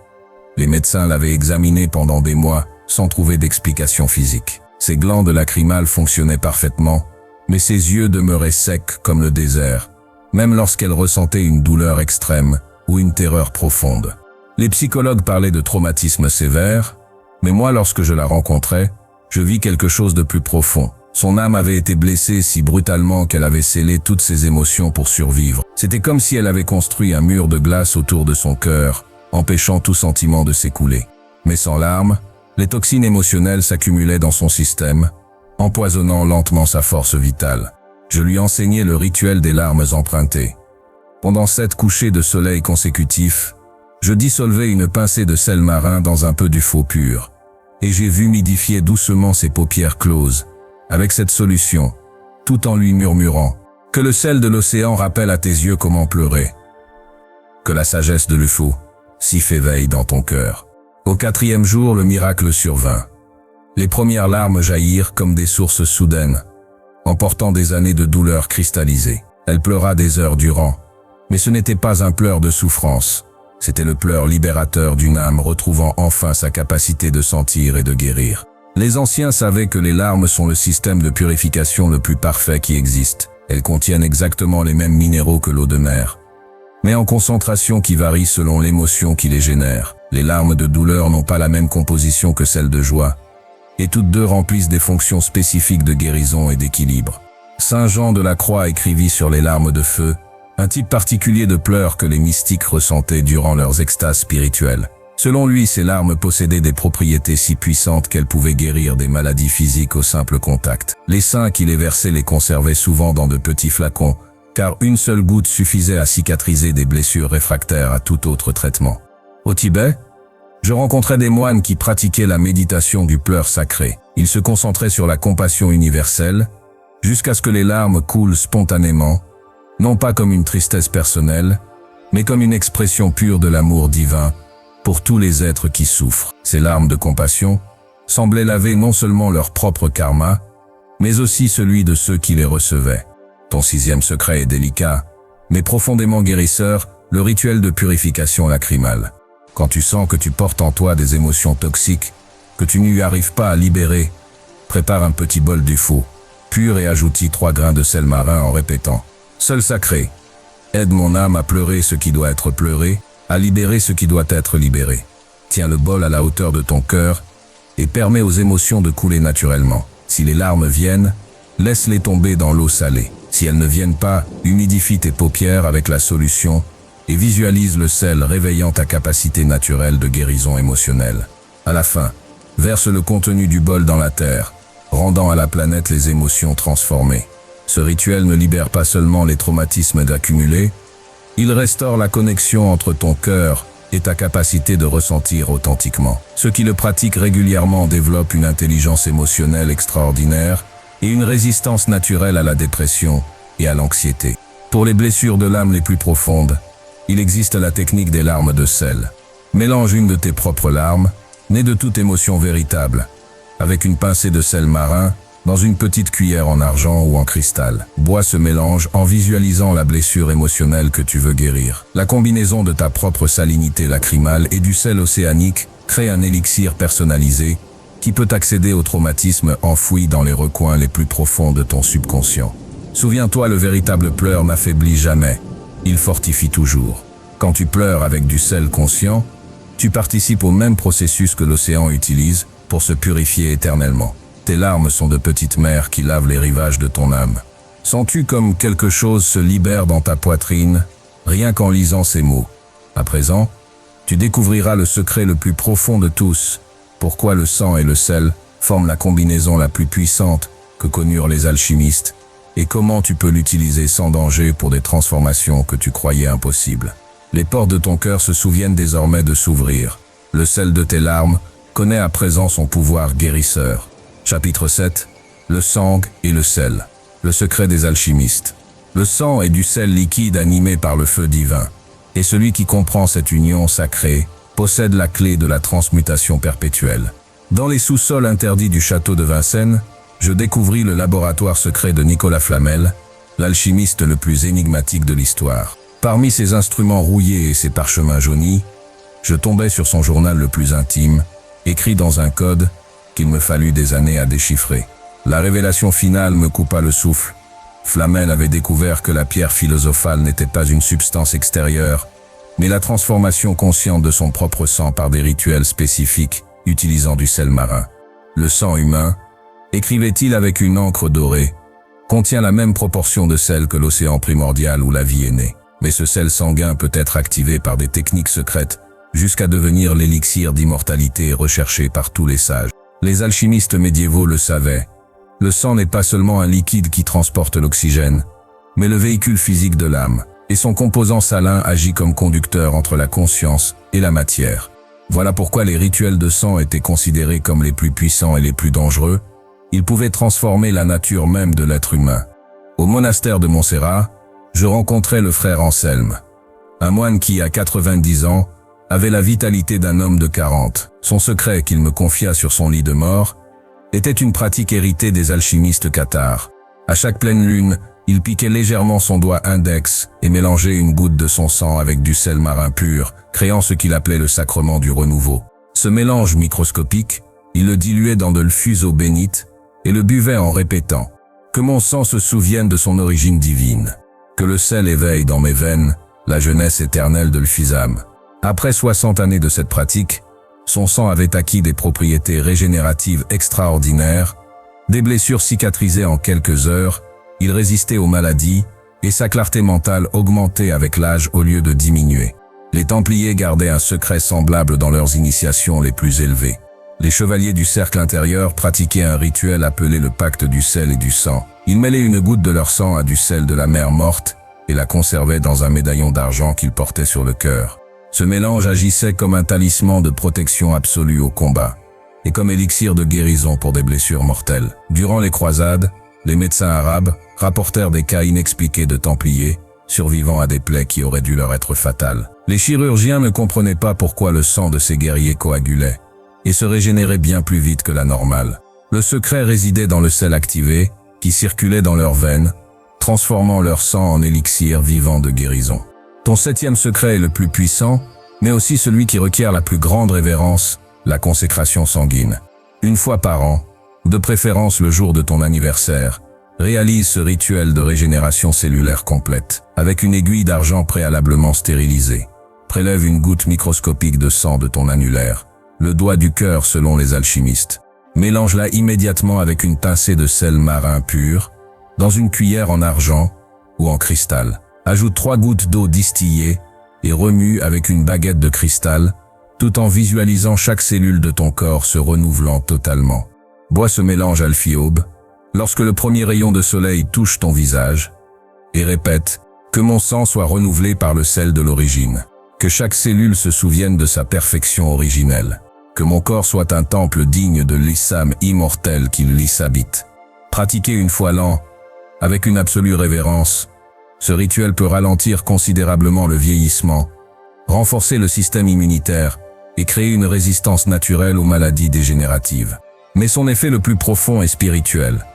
Speaker 1: Les médecins l'avaient examinée pendant des mois sans trouver d'explication physique. Ses glandes lacrymales fonctionnaient parfaitement, mais ses yeux demeuraient secs comme le désert, même lorsqu'elle ressentait une douleur extrême ou une terreur profonde. Les psychologues parlaient de traumatisme sévère, mais moi, lorsque je la rencontrais, je vis quelque chose de plus profond. Son âme avait été blessée si brutalement qu'elle avait scellé toutes ses émotions pour survivre. C'était comme si elle avait construit un mur de glace autour de son cœur, empêchant tout sentiment de s'écouler. Mais sans larmes, les toxines émotionnelles s'accumulaient dans son système, empoisonnant lentement sa force vitale. Je lui enseignai le rituel des larmes empruntées. Pendant 7 couchers de soleil consécutifs, je dissolvais une pincée de sel marin dans un peu du faux pur, et j'ai vu humidifier doucement ses paupières closes, avec cette solution, tout en lui murmurant « Que le sel de l'océan rappelle à tes yeux comment pleurer. Que la sagesse de l'UFO s'y éveille dans ton cœur. » Au 4e jour, le miracle survint. Les premières larmes jaillirent comme des sources soudaines, emportant des années de douleur cristallisées. Elle pleura des heures durant, mais ce n'était pas un pleur de souffrance. C'était le pleur libérateur d'une âme retrouvant enfin sa capacité de sentir et de guérir. Les anciens savaient que les larmes sont le système de purification le plus parfait qui existe. Elles contiennent exactement les mêmes minéraux que l'eau de mer, mais en concentration qui varie selon l'émotion qui les génère. Les larmes de douleur n'ont pas la même composition que celles de joie, et toutes deux remplissent des fonctions spécifiques de guérison et d'équilibre. Saint Jean de la Croix écrivit sur les larmes de feu, un type particulier de pleurs que les mystiques ressentaient durant leurs extases spirituelles. Selon lui, ces larmes possédaient des propriétés si puissantes qu'elles pouvaient guérir des maladies physiques au simple contact. Les saints qui les versaient les conservaient souvent dans de petits flacons, car une seule goutte suffisait à cicatriser des blessures réfractaires à tout autre traitement. Au Tibet, je rencontrais des moines qui pratiquaient la méditation du pleur sacré. Ils se concentraient sur la compassion universelle, jusqu'à ce que les larmes coulent spontanément, non pas comme une tristesse personnelle, mais comme une expression pure de l'amour divin pour tous les êtres qui souffrent. Ces larmes de compassion semblaient laver non seulement leur propre karma, mais aussi celui de ceux qui les recevaient. Ton 6e secret est délicat, mais profondément guérisseur, le rituel de purification lacrymale. Quand tu sens que tu portes en toi des émotions toxiques, que tu n'y arrives pas à libérer, prépare un petit bol du faux, pur et ajoute-y 3 grains de sel marin en répétant « Seul sacré, Aide mon âme à pleurer ce qui doit être pleuré, à libérer ce qui doit être libéré. Tiens le bol à la hauteur de ton cœur et permets aux émotions de couler naturellement. Si les larmes viennent, laisse-les tomber dans l'eau salée. Si elles ne viennent pas, humidifie tes paupières avec la solution et visualise le sel réveillant ta capacité naturelle de guérison émotionnelle. À la fin, verse le contenu du bol dans la terre, rendant à la planète les émotions transformées. Ce rituel ne libère pas seulement les traumatismes accumulés, il restaure la connexion entre ton cœur et ta capacité de ressentir authentiquement. Ceux qui le pratiquent régulièrement développent une intelligence émotionnelle extraordinaire et une résistance naturelle à la dépression et à l'anxiété. Pour les blessures de l'âme les plus profondes, il existe la technique des larmes de sel. Mélange une de tes propres larmes, née de toute émotion véritable, avec une pincée de sel marin, dans une petite cuillère en argent ou en cristal. Bois ce mélange en visualisant la blessure émotionnelle que tu veux guérir. La combinaison de ta propre salinité lacrymale et du sel océanique crée un élixir personnalisé qui peut accéder au traumatisme enfoui dans les recoins les plus profonds de ton subconscient. Souviens-toi, le véritable pleur n'affaiblit jamais, il fortifie toujours. Quand tu pleures avec du sel conscient, tu participes au même processus que l'océan utilise pour se purifier éternellement. Tes larmes sont de petites mers qui lavent les rivages de ton âme. Sens-tu comme quelque chose se libère dans ta poitrine, rien qu'en lisant ces mots? À présent, tu découvriras le secret le plus profond de tous, pourquoi le sang et le sel forment la combinaison la plus puissante que connurent les alchimistes, et comment tu peux l'utiliser sans danger pour des transformations que tu croyais impossibles. Les portes de ton cœur se souviennent désormais de s'ouvrir. Le sel de tes larmes connaît à présent son pouvoir guérisseur. Chapitre 7. Le sang et le sel. Le secret des alchimistes. Le sang est du sel liquide animé par le feu divin, et celui qui comprend cette union sacrée possède la clé de la transmutation perpétuelle. Dans les sous-sols interdits du château de Vincennes, je découvris le laboratoire secret de Nicolas Flamel, l'alchimiste le plus énigmatique de l'histoire. Parmi ses instruments rouillés et ses parchemins jaunis, je tombais sur son journal le plus intime, écrit dans un code qu'il me fallut des années à déchiffrer. La révélation finale me coupa le souffle. Flamel avait découvert que la pierre philosophale n'était pas une substance extérieure, mais la transformation consciente de son propre sang par des rituels spécifiques utilisant du sel marin. Le sang humain, écrivait-il avec une encre dorée, contient la même proportion de sel que l'océan primordial où la vie est née. Mais ce sel sanguin peut être activé par des techniques secrètes jusqu'à devenir l'élixir d'immortalité recherché par tous les sages. Les alchimistes médiévaux le savaient. Le sang n'est pas seulement un liquide qui transporte l'oxygène, mais le véhicule physique de l'âme, et son composant salin agit comme conducteur entre la conscience et la matière. Voilà pourquoi les rituels de sang étaient considérés comme les plus puissants et les plus dangereux. Ils pouvaient transformer la nature même de l'être humain. Au monastère de Montserrat, je rencontrai le frère Anselme, un moine qui, à 90 ans, avait la vitalité d'un homme de 40. Son secret, qu'il me confia sur son lit de mort, était une pratique héritée des alchimistes cathares. À chaque pleine lune, il piquait légèrement son doigt index et mélangeait une goutte de son sang avec du sel marin pur, créant ce qu'il appelait le sacrement du renouveau. Ce mélange microscopique, il le diluait dans de l'eau bénite et le buvait en répétant « Que mon sang se souvienne de son origine divine, que le sel éveille dans mes veines la jeunesse éternelle de l'Physame ». Après 60 années de cette pratique, son sang avait acquis des propriétés régénératives extraordinaires, des blessures cicatrisées en quelques heures, il résistait aux maladies et sa clarté mentale augmentait avec l'âge au lieu de diminuer. Les Templiers gardaient un secret semblable dans leurs initiations les plus élevées. Les chevaliers du cercle intérieur pratiquaient un rituel appelé le pacte du sel et du sang. Ils mêlaient une goutte de leur sang à du sel de la mer morte et la conservaient dans un médaillon d'argent qu'ils portaient sur le cœur. Ce mélange agissait comme un talisman de protection absolue au combat, et comme élixir de guérison pour des blessures mortelles. Durant les croisades, les médecins arabes rapportèrent des cas inexpliqués de Templiers, survivant à des plaies qui auraient dû leur être fatales. Les chirurgiens ne comprenaient pas pourquoi le sang de ces guerriers coagulait, et se régénérait bien plus vite que la normale. Le secret résidait dans le sel activé, qui circulait dans leurs veines, transformant leur sang en élixir vivant de guérison. Ton 7e secret est le plus puissant, mais aussi celui qui requiert la plus grande révérence, la consécration sanguine. Une fois par an, de préférence le jour de ton anniversaire, Réalise ce rituel de régénération cellulaire complète, avec une aiguille d'argent préalablement stérilisée. Prélève une goutte microscopique de sang de ton annulaire, le doigt du cœur selon les alchimistes. Mélange-la immédiatement avec une pincée de sel marin pur, dans une cuillère en argent ou en cristal. Ajoute 3 gouttes d'eau distillée et remue avec une baguette de cristal, tout en visualisant chaque cellule de ton corps se renouvelant totalement. Bois ce mélange alphi-aube, lorsque le premier rayon de soleil touche ton visage, et répète « Que mon sang soit renouvelé par le sel de l'origine, que chaque cellule se souvienne de sa perfection originelle, que mon corps soit un temple digne de l'Issam immortel qui l'y habite. » Pratiqué une fois l'an, avec une absolue révérence, ce rituel peut ralentir considérablement le vieillissement, renforcer le système immunitaire et créer une résistance naturelle aux maladies dégénératives. Mais son effet le plus profond est spirituel.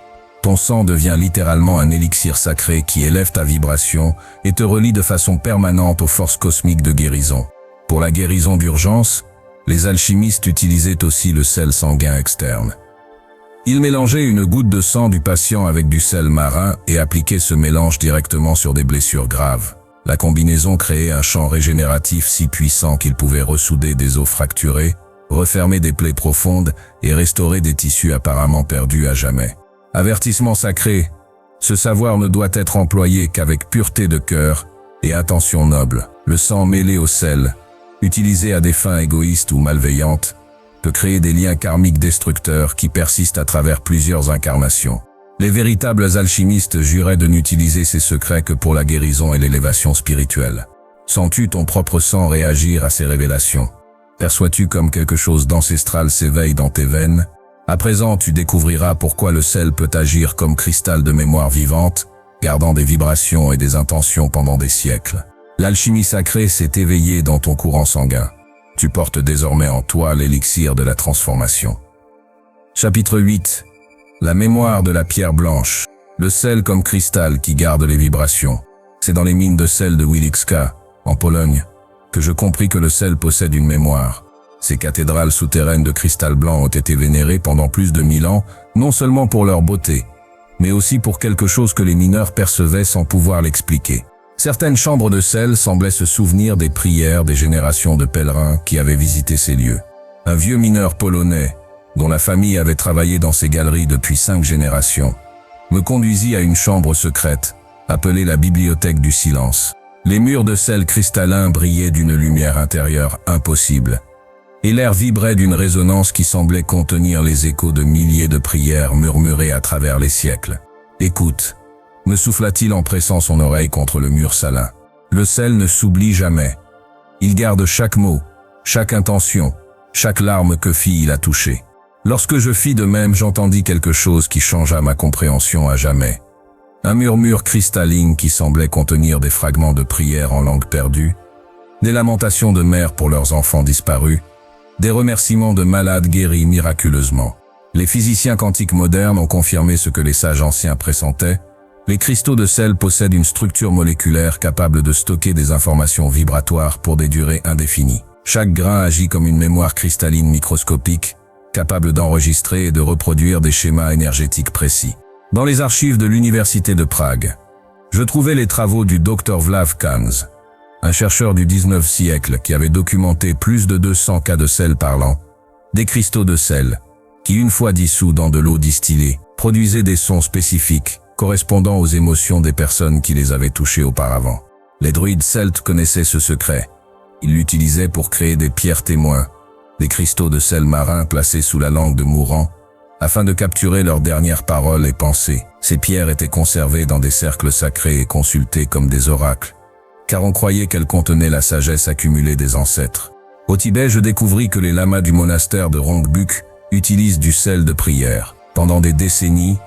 Speaker 1: Ton sang devient littéralement un élixir sacré qui élève ta vibration et te relie de façon permanente aux forces cosmiques de guérison. Pour la guérison d'urgence, les alchimistes utilisaient aussi le sel sanguin externe. Ils mélangeaient une goutte de sang du patient avec du sel marin et appliquaient ce mélange directement sur des blessures graves. La combinaison créait un champ régénératif si puissant qu'il pouvait ressouder des os fracturés, refermer des plaies profondes et restaurer des tissus apparemment perdus à jamais. Avertissement sacré, ce savoir ne doit être employé qu'avec pureté de cœur et intention noble. Le sang mêlé au sel, utilisé à des fins égoïstes ou malveillantes, peut créer des liens karmiques destructeurs qui persistent à travers plusieurs incarnations. Les véritables alchimistes juraient de n'utiliser ces secrets que pour la guérison et l'élévation spirituelle. Sens-tu ton propre sang réagir à ces révélations? Perçois-tu comme quelque chose d'ancestral s'éveille dans tes veines? À présent, tu découvriras pourquoi le sel peut agir comme cristal de mémoire vivante, gardant des vibrations et des intentions pendant des siècles. L'alchimie sacrée s'est éveillée dans ton courant sanguin. Tu portes désormais en toi l'élixir de la transformation. Chapitre 8. La mémoire de la pierre blanche. Le sel comme cristal qui garde les vibrations. C'est dans les mines de sel de Wilicka, en Pologne, que je compris que le sel possède une mémoire. Ces cathédrales souterraines de cristal blanc ont été vénérées pendant plus de 1000 ans, non seulement pour leur beauté, mais aussi pour quelque chose que les mineurs percevaient sans pouvoir l'expliquer. Certaines chambres de sel semblaient se souvenir des prières des générations de pèlerins qui avaient visité ces lieux. Un vieux mineur polonais, dont la famille avait travaillé dans ces galeries depuis 5 générations, me conduisit à une chambre secrète, appelée la bibliothèque du silence. Les murs de sel cristallin brillaient d'une lumière intérieure impossible, et l'air vibrait d'une résonance qui semblait contenir les échos de milliers de prières murmurées à travers les siècles. « Écoute » me souffla-t-il en pressant son oreille contre le mur salin. Le sel ne s'oublie jamais. Il garde chaque mot, chaque intention, chaque larme que fille a touchée. Lorsque je fis de même, j'entendis quelque chose qui changea ma compréhension à jamais. Un murmure cristalline qui semblait contenir des fragments de prières en langue perdue, des lamentations de mères pour leurs enfants disparus, des remerciements de malades guéris miraculeusement. Les physiciens quantiques modernes ont confirmé ce que les sages anciens pressentaient. Les cristaux de sel possèdent une structure moléculaire capable de stocker des informations vibratoires pour des durées indéfinies. Chaque grain agit comme une mémoire cristalline microscopique, capable d'enregistrer et de reproduire des schémas énergétiques précis. Dans les archives de l'Université de Prague, je trouvais les travaux du Dr Vlad Kans, un chercheur du 19e siècle qui avait documenté plus de 200 cas de sel parlant, des cristaux de sel, qui une fois dissous dans de l'eau distillée, produisaient des sons spécifiques, correspondant aux émotions des personnes qui les avaient touchés auparavant. Les druides celtes connaissaient ce secret. Ils l'utilisaient pour créer des pierres témoins, des cristaux de sel marin placés sous la langue de mourants, afin de capturer leurs dernières paroles et pensées. Ces pierres étaient conservées dans des cercles sacrés et consultées comme des oracles, car on croyait qu'elles contenaient la sagesse accumulée des ancêtres. Au Tibet, je découvris que les lamas du monastère de Rongbuk utilisent du sel de prière. Pendant des décennies,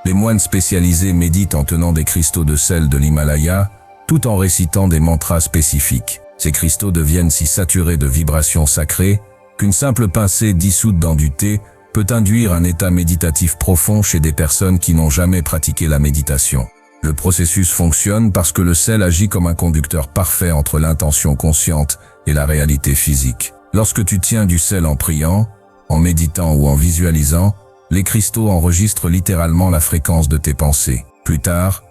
Speaker 1: les moines spécialisés méditent en tenant des cristaux de sel de l'Himalaya, tout en récitant des mantras spécifiques. Ces cristaux deviennent si saturés de vibrations sacrées qu'une simple pincée dissoute dans du thé peut induire un état méditatif profond chez des personnes qui n'ont jamais pratiqué la méditation. Le processus fonctionne parce que le sel agit comme un conducteur parfait entre l'intention consciente et la réalité physique. Lorsque tu tiens du sel en priant, en méditant ou en visualisant, les cristaux enregistrent littéralement la fréquence de tes pensées. Plus tard,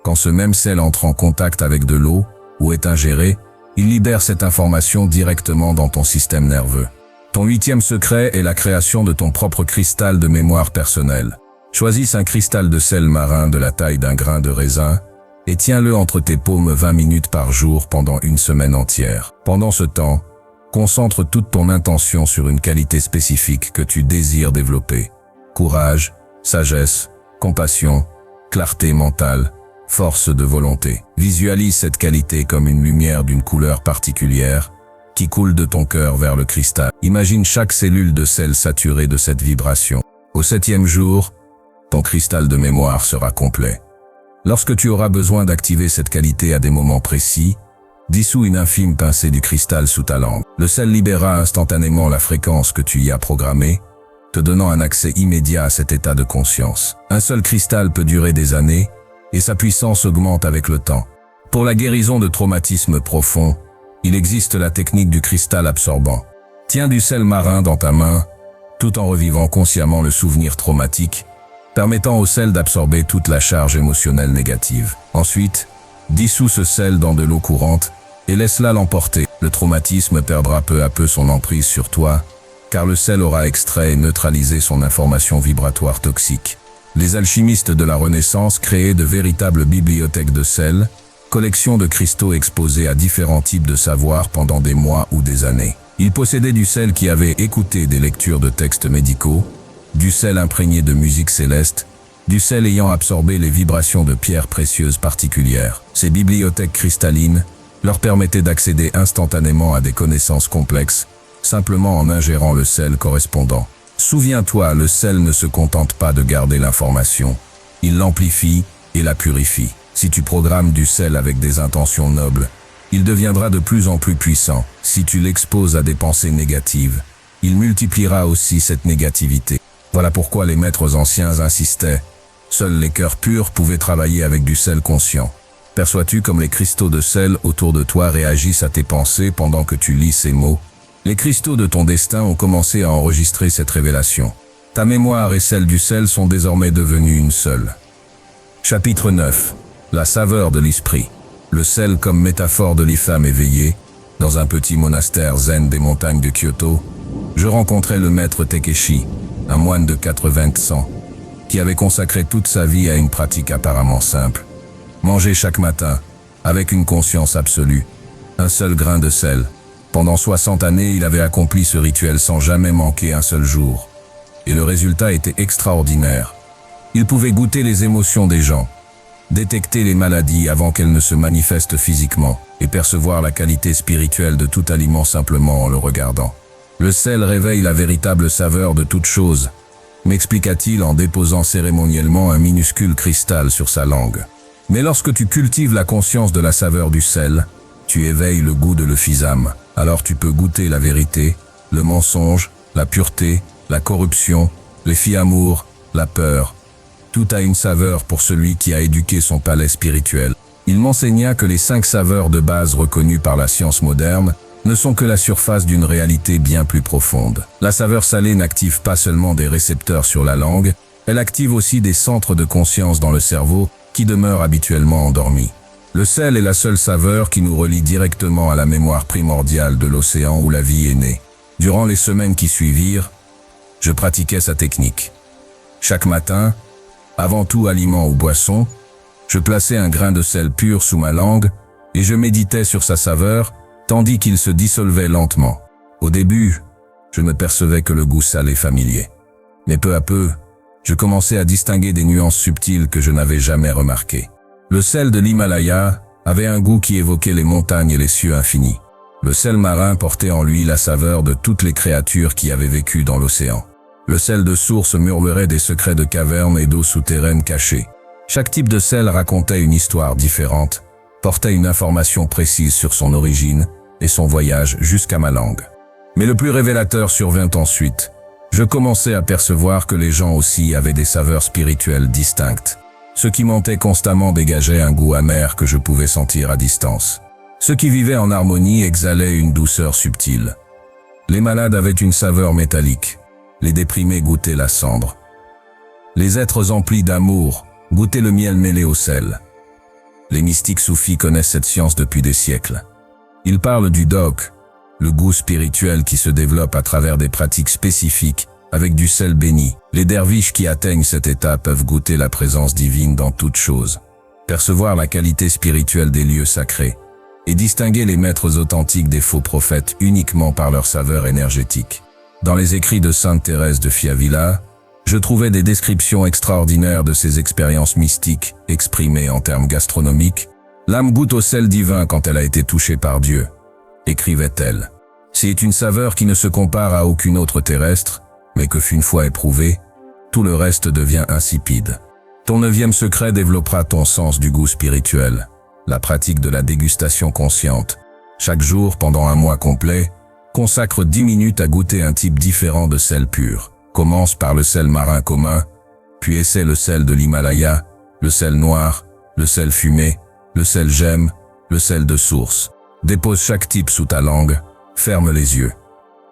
Speaker 1: quand ce même sel entre en contact avec de l'eau ou est ingéré, il libère cette information directement dans ton système nerveux. Ton 8e secret est la création de ton propre cristal de mémoire personnelle. Choisis un cristal de sel marin de la taille d'un grain de raisin et tiens-le entre tes paumes 20 minutes par jour pendant une semaine entière. Pendant ce temps, concentre toute ton intention sur une qualité spécifique que tu désires développer. Courage, sagesse, compassion, clarté mentale, force de volonté. Visualise cette qualité comme une lumière d'une couleur particulière qui coule de ton cœur vers le cristal. Imagine chaque cellule de sel saturée de cette vibration. Au 7e jour, ton cristal de mémoire sera complet. Lorsque tu auras besoin d'activer cette qualité à des moments précis, dissous une infime pincée du cristal sous ta langue. Le sel libérera instantanément la fréquence que tu y as programmée, te donnant un accès immédiat à cet état de conscience. Un seul cristal peut durer des années, et sa puissance augmente avec le temps. Pour la guérison de traumatismes profonds, il existe la technique du cristal absorbant. Tiens du sel marin dans ta main, tout en revivant consciemment le souvenir traumatique, permettant au sel d'absorber toute la charge émotionnelle négative. Ensuite, dissous ce sel dans de l'eau courante et laisse-la l'emporter. Le traumatisme perdra peu à peu son emprise sur toi, car le sel aura extrait et neutralisé son information vibratoire toxique. Les alchimistes de la Renaissance créaient de véritables bibliothèques de sel, collections de cristaux exposés à différents types de savoirs pendant des mois ou des années. Ils possédaient du sel qui avait écouté des lectures de textes médicaux, du sel imprégné de musique céleste, du sel ayant absorbé les vibrations de pierres précieuses particulières. Ces bibliothèques cristallines leur permettaient d'accéder instantanément à des connaissances complexes, simplement en ingérant le sel correspondant. Souviens-toi, le sel ne se contente pas de garder l'information, il l'amplifie et la purifie. Si tu programmes du sel avec des intentions nobles, il deviendra de plus en plus puissant. Si tu l'exposes à des pensées négatives, il multipliera aussi cette négativité. Voilà pourquoi les maîtres anciens insistaient. Seuls les cœurs purs pouvaient travailler avec du sel conscient. Perçois-tu comme les cristaux de sel autour de toi réagissent à tes pensées pendant que tu lis ces mots? Les cristaux de ton destin ont commencé à enregistrer cette révélation. Ta mémoire et celle du sel sont désormais devenues une seule. Chapitre 9. La saveur de l'esprit. Le sel comme métaphore de l'ifame éveillée. Dans un petit monastère zen des montagnes de Kyoto, je rencontrai le maître Takeshi, un moine de 80 ans, qui avait consacré toute sa vie à une pratique apparemment simple. Manger chaque matin, avec une conscience absolue, un seul grain de sel. Pendant 60 années, il avait accompli ce rituel sans jamais manquer un seul jour. Et le résultat était extraordinaire. Il pouvait goûter les émotions des gens, détecter les maladies avant qu'elles ne se manifestent physiquement, et percevoir la qualité spirituelle de tout aliment simplement en le regardant. Le sel réveille la véritable saveur de toute chose, m'expliqua-t-il en déposant cérémoniellement un minuscule cristal sur sa langue. Mais lorsque tu cultives la conscience de la saveur du sel, tu éveilles le goût de l'euphisame. Alors tu peux goûter la vérité, le mensonge, la pureté, la corruption, les fiamours, la peur. Tout a une saveur pour celui qui a éduqué son palais spirituel. Il m'enseigna que les 5 saveurs de base reconnues par la science moderne ne sont que la surface d'une réalité bien plus profonde. La saveur salée n'active pas seulement des récepteurs sur la langue, elle active aussi des centres de conscience dans le cerveau qui demeurent habituellement endormis. Le sel est la seule saveur qui nous relie directement à la mémoire primordiale de l'océan où la vie est née. Durant les semaines qui suivirent, je pratiquais sa technique. Chaque matin, avant tout aliment ou boisson, je plaçais un grain de sel pur sous ma langue et je méditais sur sa saveur, tandis qu'il se dissolvait lentement. Au début, je ne percevais que le goût salé familier. Mais peu à peu, je commençais à distinguer des nuances subtiles que je n'avais jamais remarquées. Le sel de l'Himalaya avait un goût qui évoquait les montagnes et les cieux infinis. Le sel marin portait en lui la saveur de toutes les créatures qui avaient vécu dans l'océan. Le sel de source murmurait des secrets de cavernes et d'eaux souterraines cachées. Chaque type de sel racontait une histoire différente, portait une information précise sur son origine et son voyage jusqu'à ma langue. Mais le plus révélateur survint ensuite. Je commençais à percevoir que les gens aussi avaient des saveurs spirituelles distinctes. Ceux qui mentaient constamment dégageaient un goût amer que je pouvais sentir à distance. Ceux qui vivaient en harmonie exhalaient une douceur subtile. Les malades avaient une saveur métallique. Les déprimés goûtaient la cendre. Les êtres emplis d'amour Goûter le miel mêlé au sel. Les mystiques soufis connaissent cette science depuis des siècles. Ils parlent du dhok, le goût spirituel qui se développe à travers des pratiques spécifiques avec du sel béni. Les derviches qui atteignent cet état peuvent goûter la présence divine dans toute chose, percevoir la qualité spirituelle des lieux sacrés et distinguer les maîtres authentiques des faux prophètes uniquement par leur saveur énergétique. Dans les écrits de Sainte Thérèse de Fiavilla, je trouvais des descriptions extraordinaires de ces expériences mystiques exprimées en termes gastronomiques. L'âme goûte au sel divin quand elle a été touchée par Dieu, écrivait-elle. C'est une saveur qui ne se compare à aucune autre terrestre, mais que une fois éprouvée, tout le reste devient insipide. Ton 9e secret développera ton sens du goût spirituel, la pratique de la dégustation consciente. Chaque jour, pendant un mois complet, consacre 10 minutes à goûter un type différent de sel pur. Commence par le sel marin commun, puis essaie le sel de l'Himalaya, le sel noir, le sel fumé, le sel gemme, le sel de source. Dépose chaque type sous ta langue, ferme les yeux.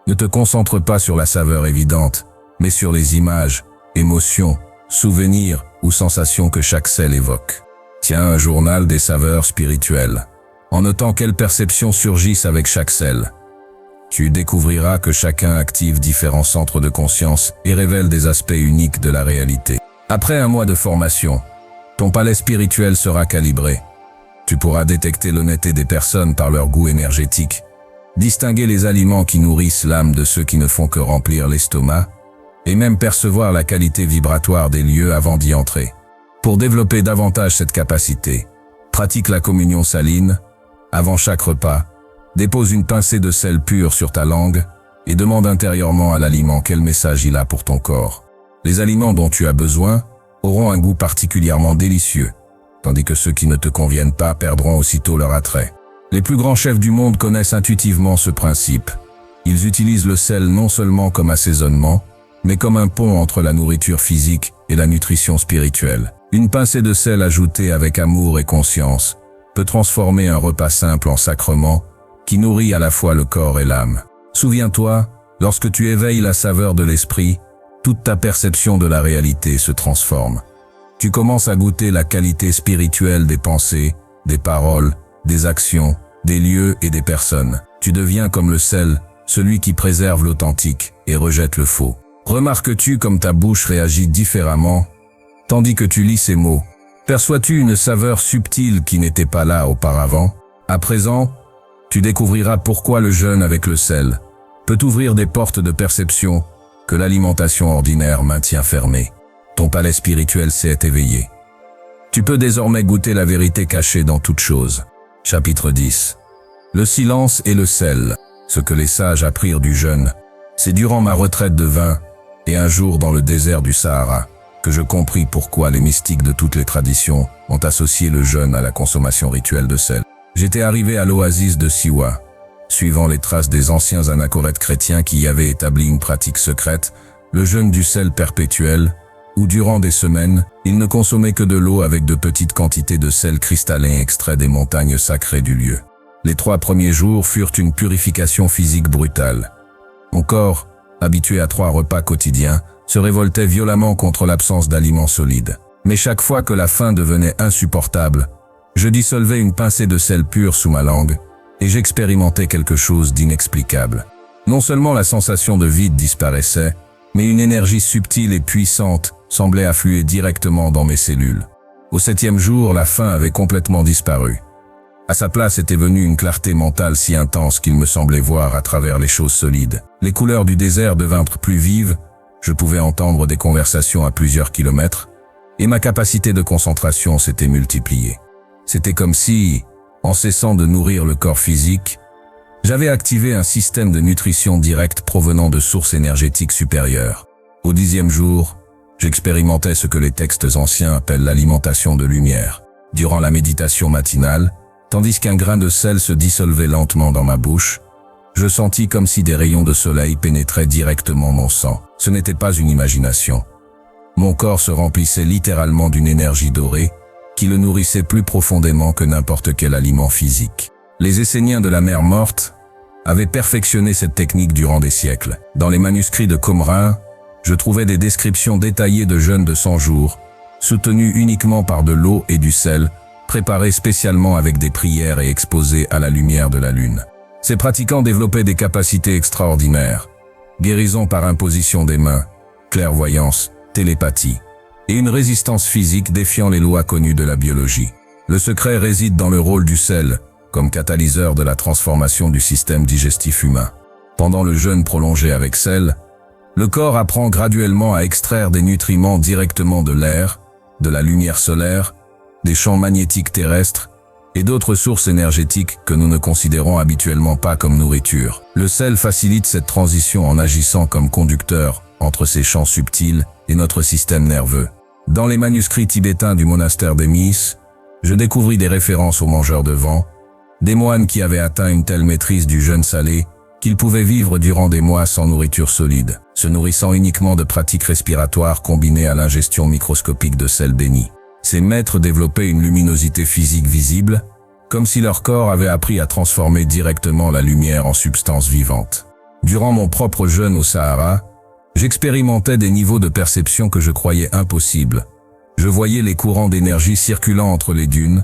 Speaker 1: Ne te concentre pas sur la saveur évidente, mais sur les images, émotions, souvenirs ou sensations que chaque sel évoque. Tiens un journal des saveurs spirituelles, en notant quelles perceptions surgissent avec chaque sel. Tu découvriras que chacun active différents centres de conscience et révèle des aspects uniques de la réalité. Après un mois de formation, ton palais spirituel sera calibré. Tu pourras détecter l'honnêteté des personnes par leur goût énergétique, distinguer les aliments qui nourrissent l'âme de ceux qui ne font que remplir l'estomac, et même percevoir la qualité vibratoire des lieux avant d'y entrer. Pour développer davantage cette capacité, pratique la communion saline. Avant chaque repas, dépose une pincée de sel pur sur ta langue et demande intérieurement à l'aliment quel message il a pour ton corps. Les aliments dont tu as besoin auront un goût particulièrement délicieux, tandis que ceux qui ne te conviennent pas perdront aussitôt leur attrait. Les plus grands chefs du monde connaissent intuitivement ce principe. Ils utilisent le sel non seulement comme assaisonnement, mais comme un pont entre la nourriture physique et la nutrition spirituelle. Une pincée de sel ajoutée avec amour et conscience peut transformer un repas simple en sacrement qui nourrit à la fois le corps et l'âme. Souviens-toi, lorsque tu éveilles la saveur de l'esprit, toute ta perception de la réalité se transforme. Tu commences à goûter la qualité spirituelle des pensées, des paroles, des actions, des lieux et des personnes. Tu deviens comme le sel, celui qui préserve l'authentique et rejette le faux. Remarques-tu comme ta bouche réagit différemment, tandis que tu lis ces mots? Perçois-tu une saveur subtile qui n'était pas là auparavant? À présent, tu découvriras pourquoi le jeûne avec le sel peut ouvrir des portes de perception que l'alimentation ordinaire maintient fermées. Ton palais spirituel s'est éveillé. Tu peux désormais goûter la vérité cachée dans toute chose. Chapitre 10. Le silence et le sel. Ce que les sages apprirent du jeûne, c'est durant ma retraite de vin et un jour dans le désert du Sahara que je compris pourquoi les mystiques de toutes les traditions ont associé le jeûne à la consommation rituelle de sel. J'étais arrivé à l'oasis de Siwa, suivant les traces des anciens anachorètes chrétiens qui y avaient établi une pratique secrète, le jeûne du sel perpétuel, où durant des semaines, ils ne consommaient que de l'eau avec de petites quantités de sel cristallin extrait des montagnes sacrées du lieu. Les 3 premiers jours furent une purification physique brutale. Mon corps, habitué à 3 repas quotidiens, se révoltait violemment contre l'absence d'aliments solides. Mais chaque fois que la faim devenait insupportable, je dissolvais une pincée de sel pur sous ma langue, et j'expérimentais quelque chose d'inexplicable. Non seulement la sensation de vide disparaissait, mais une énergie subtile et puissante semblait affluer directement dans mes cellules. Au 7e jour, la faim avait complètement disparu. À sa place était venue une clarté mentale si intense qu'il me semblait voir à travers les choses solides. Les couleurs du désert devinrent plus vives, je pouvais entendre des conversations à plusieurs kilomètres, et ma capacité de concentration s'était multipliée. C'était comme si, en cessant de nourrir le corps physique, j'avais activé un système de nutrition directe provenant de sources énergétiques supérieures. Au 10e jour, j'expérimentais ce que les textes anciens appellent l'alimentation de lumière. Durant la méditation matinale, tandis qu'un grain de sel se dissolvait lentement dans ma bouche, je sentis comme si des rayons de soleil pénétraient directement mon sang. Ce n'était pas une imagination. Mon corps se remplissait littéralement d'une énergie dorée qui le nourrissait plus profondément que n'importe quel aliment physique. Les Esséniens de la mer Morte avaient perfectionné cette technique durant des siècles. Dans les manuscrits de Qumran, je trouvais des descriptions détaillées de jeûnes de 100 jours, soutenue uniquement par de l'eau et du sel, préparés spécialement avec des prières et exposés à la lumière de la lune. Ces pratiquants développaient des capacités extraordinaires, guérison par imposition des mains, clairvoyance, télépathie, et une résistance physique défiant les lois connues de la biologie. Le secret réside dans le rôle du sel, comme catalyseur de la transformation du système digestif humain. Pendant le jeûne prolongé avec sel, le corps apprend graduellement à extraire des nutriments directement de l'air, de la lumière solaire, des champs magnétiques terrestres et d'autres sources énergétiques que nous ne considérons habituellement pas comme nourriture. Le sel facilite cette transition en agissant comme conducteur entre ces champs subtils et notre système nerveux. Dans les manuscrits tibétains du monastère d'Emis, je découvris des références aux mangeurs de vent, des moines qui avaient atteint une telle maîtrise du jeûne salé qu'ils pouvaient vivre durant des mois sans nourriture solide, se nourrissant uniquement de pratiques respiratoires combinées à l'ingestion microscopique de sel béni. Ces maîtres développaient une luminosité physique visible, comme si leur corps avait appris à transformer directement la lumière en substance vivante. Durant mon propre jeûne au Sahara, j'expérimentais des niveaux de perception que je croyais impossibles. Je voyais les courants d'énergie circulant entre les dunes,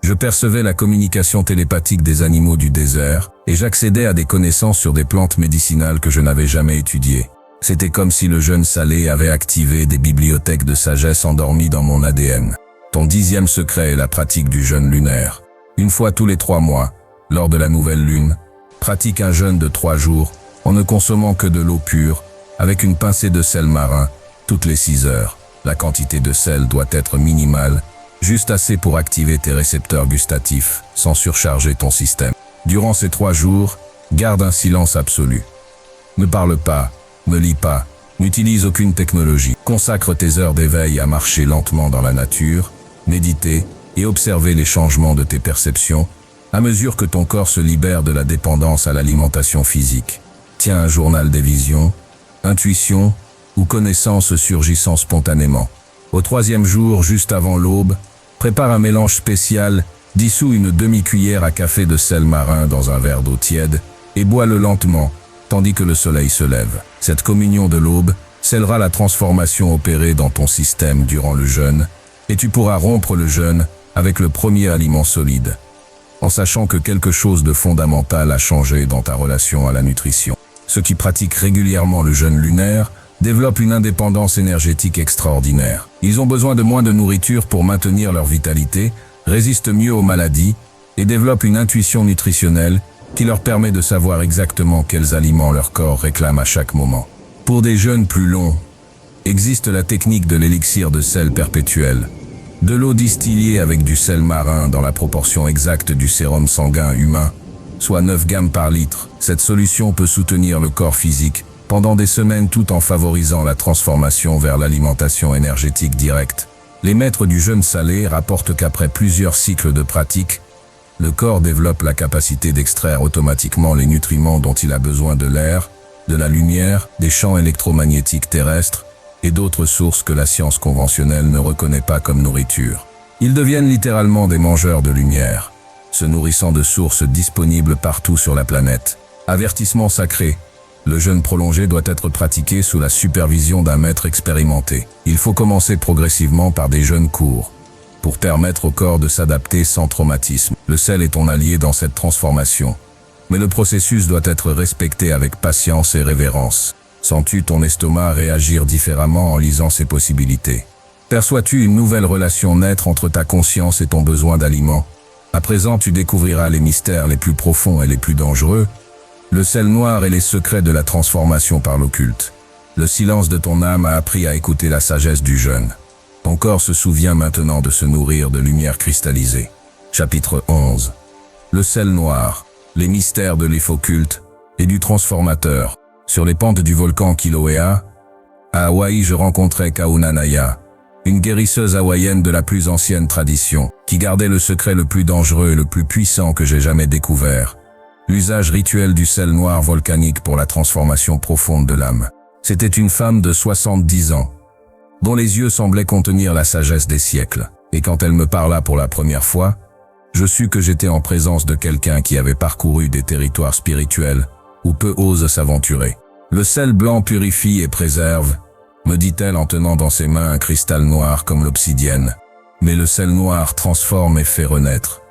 Speaker 1: je percevais la communication télépathique des animaux du désert, et j'accédais à des connaissances sur des plantes médicinales que je n'avais jamais étudiées. C'était comme si le jeûne salé avait activé des bibliothèques de sagesse endormies dans mon ADN. Ton 10e secret est la pratique du jeûne lunaire. Une fois tous les 3 mois, lors de la nouvelle lune, pratique un jeûne de 3 jours, en ne consommant que de l'eau pure, avec une pincée de sel marin, toutes les 6 heures. La quantité de sel doit être minimale, juste assez pour activer tes récepteurs gustatifs, sans surcharger ton système. Durant ces 3 jours, garde un silence absolu. Ne parle pas, ne lis pas, n'utilise aucune technologie. Consacre tes heures d'éveil à marcher lentement dans la nature, méditer et observer les changements de tes perceptions, à mesure que ton corps se libère de la dépendance à l'alimentation physique. Tiens un journal des visions, intuitions ou connaissances surgissant spontanément. Au 3e jour, juste avant l'aube, prépare un mélange spécial, dissous une demi-cuillère à café de sel marin dans un verre d'eau tiède et bois-le lentement, tandis que le soleil se lève. Cette communion de l'aube scellera la transformation opérée dans ton système durant le jeûne, et tu pourras rompre le jeûne avec le premier aliment solide, en sachant que quelque chose de fondamental a changé dans ta relation à la nutrition. Ceux qui pratiquent régulièrement le jeûne lunaire développent une indépendance énergétique extraordinaire. Ils ont besoin de moins de nourriture pour maintenir leur vitalité, résistent mieux aux maladies et développent une intuition nutritionnelle qui leur permet de savoir exactement quels aliments leur corps réclame à chaque moment. Pour des jeûnes plus longs, existe la technique de l'élixir de sel perpétuel. De l'eau distillée avec du sel marin dans la proportion exacte du sérum sanguin humain, soit 9 grammes par litre. Cette solution peut soutenir le corps physique pendant des semaines tout en favorisant la transformation vers l'alimentation énergétique directe. Les maîtres du jeûne salé rapportent qu'après plusieurs cycles de pratique, le corps développe la capacité d'extraire automatiquement les nutriments dont il a besoin de l'air, de la lumière, des champs électromagnétiques terrestres et d'autres sources que la science conventionnelle ne reconnaît pas comme nourriture. Ils deviennent littéralement des mangeurs de lumière, se nourrissant de sources disponibles partout sur la planète. Avertissement sacré. Le jeûne prolongé doit être pratiqué sous la supervision d'un maître expérimenté. Il faut commencer progressivement par des jeûnes courts, pour permettre au corps de s'adapter sans traumatisme. Le sel est ton allié dans cette transformation, mais le processus doit être respecté avec patience et révérence. Sens-tu ton estomac réagir différemment en lisant ces possibilités? Perçois-tu une nouvelle relation naître entre ta conscience et ton besoin d'aliments? À présent, tu découvriras les mystères les plus profonds et les plus dangereux, le sel noir et les secrets de la transformation par l'occulte. Le silence de ton âme a appris à écouter la sagesse du jeûne. Ton corps se souvient maintenant de se nourrir de lumière cristallisée. Chapitre 11. Le sel noir, les mystères de l'effocculte et du transformateur. Sur les pentes du volcan Kilauea, à Hawaï, je rencontrai Kaunanaya, une guérisseuse hawaïenne de la plus ancienne tradition, qui gardait le secret le plus dangereux et le plus puissant que j'ai jamais découvert. L'usage rituel du sel noir volcanique pour la transformation profonde de l'âme. C'était une femme de 70 ans, dont les yeux semblaient contenir la sagesse des siècles. Et quand elle me parla pour la première fois, je sus que j'étais en présence de quelqu'un qui avait parcouru des territoires spirituels où peu osent s'aventurer. Le sel blanc purifie et préserve, me dit-elle en tenant dans ses mains un cristal noir comme l'obsidienne. Mais le sel noir transforme et fait renaître.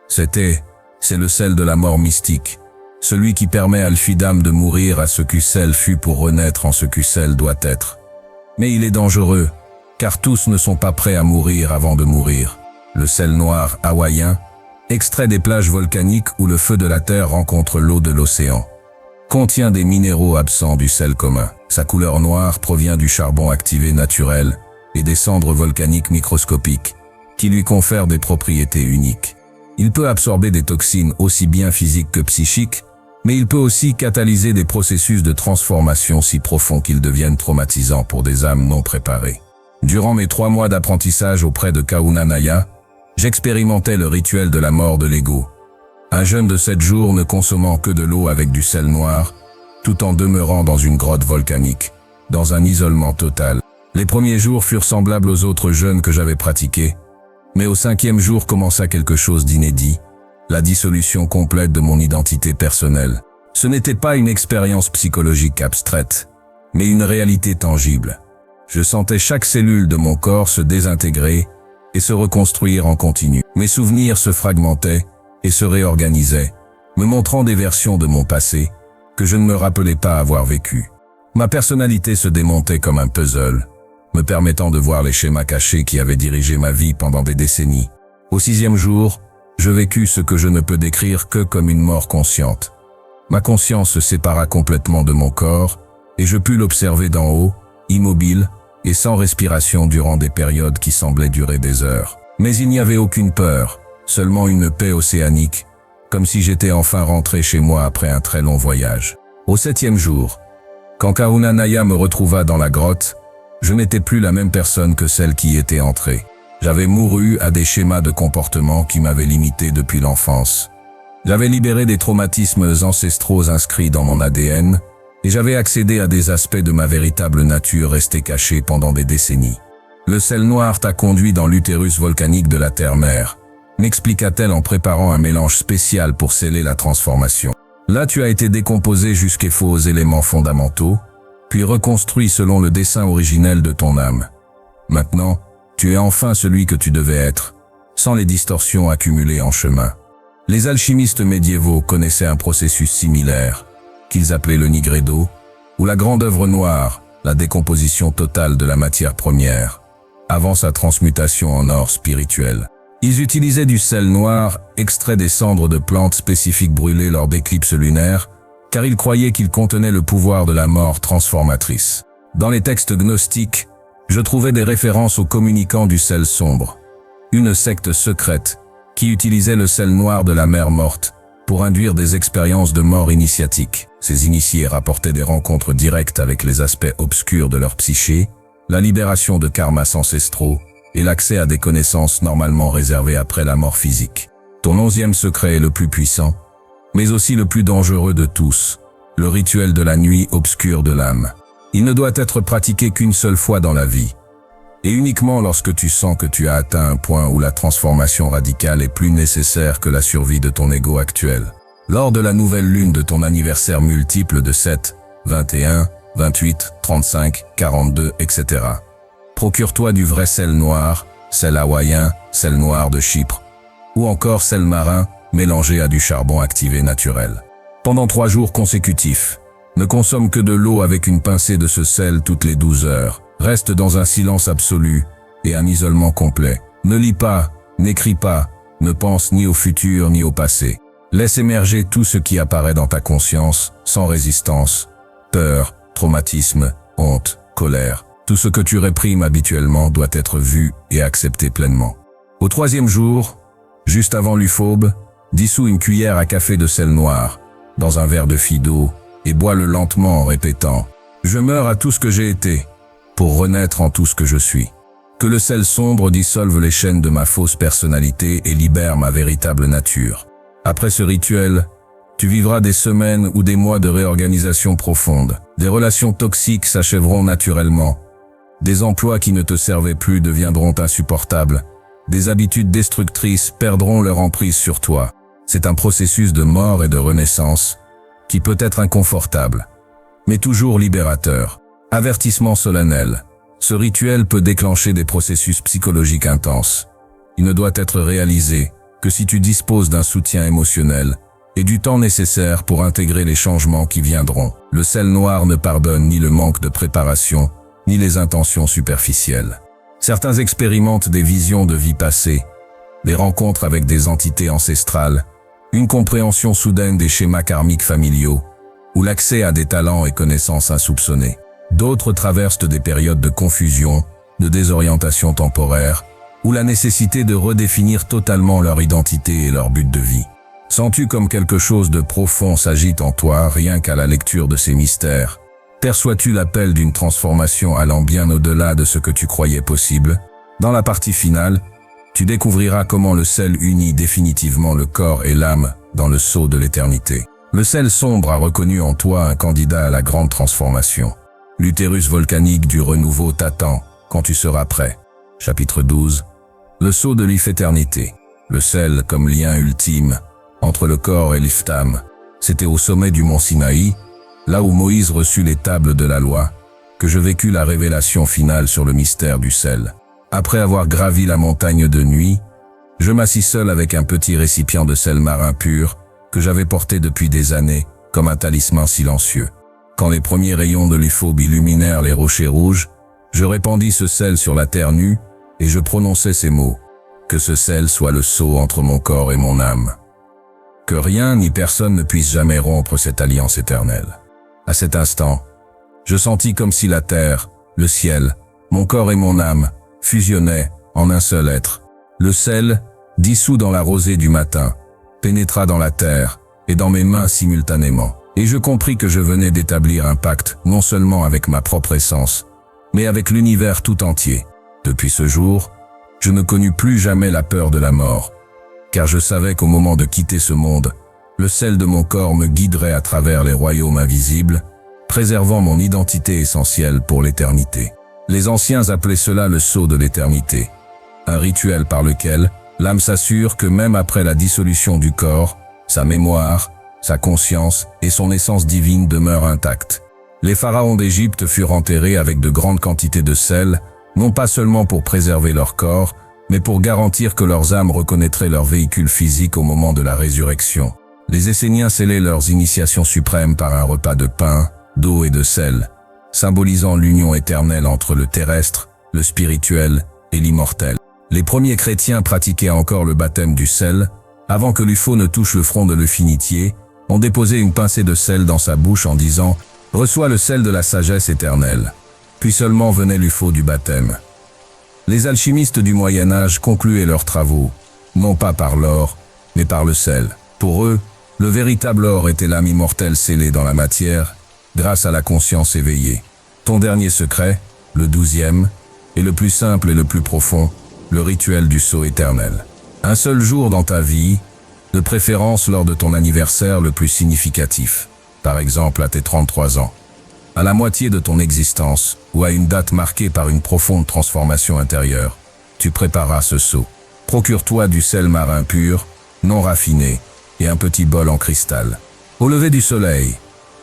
Speaker 1: C'est le sel de la mort mystique, celui qui permet à l'Fidam de mourir à ce qu'Ussel fut pour renaître en ce qu'Ussel doit être. Mais il est dangereux, car tous ne sont pas prêts à mourir avant de mourir. Le sel noir hawaïen, extrait des plages volcaniques où le feu de la terre rencontre l'eau de l'océan, contient des minéraux absents du sel commun. Sa couleur noire provient du charbon activé naturel et des cendres volcaniques microscopiques, qui lui confèrent des propriétés uniques. Il peut absorber des toxines aussi bien physiques que psychiques, mais il peut aussi catalyser des processus de transformation si profonds qu'ils deviennent traumatisants pour des âmes non préparées. Durant mes 3 mois d'apprentissage auprès de Kahuna Naya, j'expérimentais le rituel de la mort de l'ego. Un jeûne de 7 jours ne consommant que de l'eau avec du sel noir, tout en demeurant dans une grotte volcanique, dans un isolement total. Les premiers jours furent semblables aux autres jeûnes que j'avais pratiqués, mais au 5e jour commença quelque chose d'inédit, la dissolution complète de mon identité personnelle. Ce n'était pas une expérience psychologique abstraite, mais une réalité tangible. Je sentais chaque cellule de mon corps se désintégrer et se reconstruire en continu. Mes souvenirs se fragmentaient et se réorganisaient, me montrant des versions de mon passé que je ne me rappelais pas avoir vécues. Ma personnalité se démontait comme un puzzle, me permettant de voir les schémas cachés qui avaient dirigé ma vie pendant des décennies. Au 6e jour, je vécus ce que je ne peux décrire que comme une mort consciente. Ma conscience se sépara complètement de mon corps, et je pus l'observer d'en haut, immobile et sans respiration durant des périodes qui semblaient durer des heures. Mais il n'y avait aucune peur, seulement une paix océanique, comme si j'étais enfin rentré chez moi après un très long voyage. Au 7e jour, quand Kahuna Naya me retrouva dans la grotte, je n'étais plus la même personne que celle qui y était entrée. J'avais mouru à des schémas de comportement qui m'avaient limité depuis l'enfance. J'avais libéré des traumatismes ancestraux inscrits dans mon ADN, et j'avais accédé à des aspects de ma véritable nature restés cachés pendant des décennies. Le sel noir t'a conduit dans l'utérus volcanique de la terre-mère, m'expliqua-t-elle en préparant un mélange spécial pour sceller la transformation. Là tu as été décomposé jusqu'aux faux éléments fondamentaux, puis reconstruit selon le dessein originel de ton âme. Maintenant, tu es enfin celui que tu devais être, sans les distorsions accumulées en chemin. Les alchimistes médiévaux connaissaient un processus similaire, qu'ils appelaient le nigredo, ou la grande œuvre noire, la décomposition totale de la matière première, avant sa transmutation en or spirituel. Ils utilisaient du sel noir, extrait des cendres de plantes spécifiques brûlées lors d'éclipses lunaires, car ils croyaient qu'il contenait le pouvoir de la mort transformatrice. Dans les textes gnostiques, je trouvais des références aux communicants du sel sombre, une secte secrète qui utilisait le sel noir de la mer morte pour induire des expériences de mort initiatique. Ces initiés rapportaient des rencontres directes avec les aspects obscurs de leur psyché, la libération de karmas ancestraux et l'accès à des connaissances normalement réservées après la mort physique. Ton 11e secret est le plus puissant, mais aussi le plus dangereux de tous, le rituel de la nuit obscure de l'âme. Il ne doit être pratiqué qu'une seule fois dans la vie, et uniquement lorsque tu sens que tu as atteint un point où la transformation radicale est plus nécessaire que la survie de ton ego actuel. Lors de la nouvelle lune de ton anniversaire multiple de 7, 21, 28, 35, 42, etc. Procure-toi du vrai sel noir, sel hawaïen, sel noir de Chypre, ou encore sel marin, mélangé à du charbon activé naturel. Pendant 3 jours consécutifs, ne consomme que de l'eau avec une pincée de ce sel toutes les 12 heures. Reste dans un silence absolu et un isolement complet. Ne lis pas, n'écris pas, ne pense ni au futur ni au passé. Laisse émerger tout ce qui apparaît dans ta conscience, sans résistance, peur, traumatisme, honte, colère. Tout ce que tu réprimes habituellement doit être vu et accepté pleinement. Au 3e jour, juste avant l'uphobe, dissous une cuillère à café de sel noir dans un verre de fille d'eau et bois-le lentement en répétant « Je meurs à tout ce que j'ai été » pour renaître en tout ce que je suis. Que le sel sombre dissolve les chaînes de ma fausse personnalité et libère ma véritable nature. Après ce rituel, tu vivras des semaines ou des mois de réorganisation profonde. Des relations toxiques s'achèveront naturellement. Des emplois qui ne te servaient plus deviendront insupportables. Des habitudes destructrices perdront leur emprise sur toi. C'est un processus de mort et de renaissance qui peut être inconfortable, mais toujours libérateur. Avertissement solennel. Ce rituel peut déclencher des processus psychologiques intenses. Il ne doit être réalisé que si tu disposes d'un soutien émotionnel et du temps nécessaire pour intégrer les changements qui viendront. Le sel noir ne pardonne ni le manque de préparation, ni les intentions superficielles. Certains expérimentent des visions de vie passée, des rencontres avec des entités ancestrales, une compréhension soudaine des schémas karmiques familiaux, ou l'accès à des talents et connaissances insoupçonnés. D'autres traversent des périodes de confusion, de désorientation temporaire, ou la nécessité de redéfinir totalement leur identité et leur but de vie. Sens-tu comme quelque chose de profond s'agite en toi rien qu'à la lecture de ces mystères? Perçois-tu l'appel d'une transformation allant bien au-delà de ce que tu croyais possible? Dans la partie finale, tu découvriras comment le sel unit définitivement le corps et l'âme dans le sceau de l'éternité. Le sel sombre a reconnu en toi un candidat à la grande transformation. L'utérus volcanique du renouveau t'attend quand tu seras prêt. Chapitre 12. Le sceau de l'If-éternité. Le sel comme lien ultime entre le corps et l'Iftam. C'était au sommet du mont Sinaï, là où Moïse reçut les tables de la loi, que je vécus la révélation finale sur le mystère du sel. Après avoir gravi la montagne de nuit, je m'assis seul avec un petit récipient de sel marin pur que j'avais porté depuis des années comme un talisman silencieux. Quand les premiers rayons de l'Iphobe illuminèrent les rochers rouges, je répandis ce sel sur la terre nue et je prononçai ces mots. Que ce sel soit le sceau entre mon corps et mon âme. Que rien ni personne ne puisse jamais rompre cette alliance éternelle. À cet instant, je sentis comme si la terre, le ciel, mon corps et mon âme fusionnaient en un seul être. Le sel, dissous dans la rosée du matin, pénétra dans la terre et dans mes mains simultanément. Et je compris que je venais d'établir un pacte non seulement avec ma propre essence, mais avec l'univers tout entier. Depuis ce jour, je ne connus plus jamais la peur de la mort, car je savais qu'au moment de quitter ce monde, le sel de mon corps me guiderait à travers les royaumes invisibles, préservant mon identité essentielle pour l'éternité. Les anciens appelaient cela le sceau de l'éternité, un rituel par lequel l'âme s'assure que même après la dissolution du corps, sa mémoire, sa conscience et son essence divine demeurent intactes. Les pharaons d'Égypte furent enterrés avec de grandes quantités de sel, non pas seulement pour préserver leur corps, mais pour garantir que leurs âmes reconnaîtraient leur véhicule physique au moment de la résurrection. Les Esséniens scellaient leurs initiations suprêmes par un repas de pain, d'eau et de sel, symbolisant l'union éternelle entre le terrestre, le spirituel et l'immortel. Les premiers chrétiens pratiquaient encore le baptême du sel. Avant que l'UFO ne touche le front de l'eufinitier, on déposait une pincée de sel dans sa bouche en disant « Reçois le sel de la sagesse éternelle ». Puis seulement venait l'UFO du baptême. Les alchimistes du Moyen-Âge concluaient leurs travaux, non pas par l'or, mais par le sel. Pour eux, le véritable or était l'âme immortelle scellée dans la matière, grâce à la conscience éveillée. Ton dernier secret, le 12e, est le plus simple et le plus profond, le rituel du sceau éternel. Un seul jour dans ta vie, de préférence lors de ton anniversaire le plus significatif, par exemple à tes 33 ans, à la moitié de ton existence ou à une date marquée par une profonde transformation intérieure, tu prépareras ce sceau. Procure-toi du sel marin pur, non raffiné, et un petit bol en cristal. Au lever du soleil,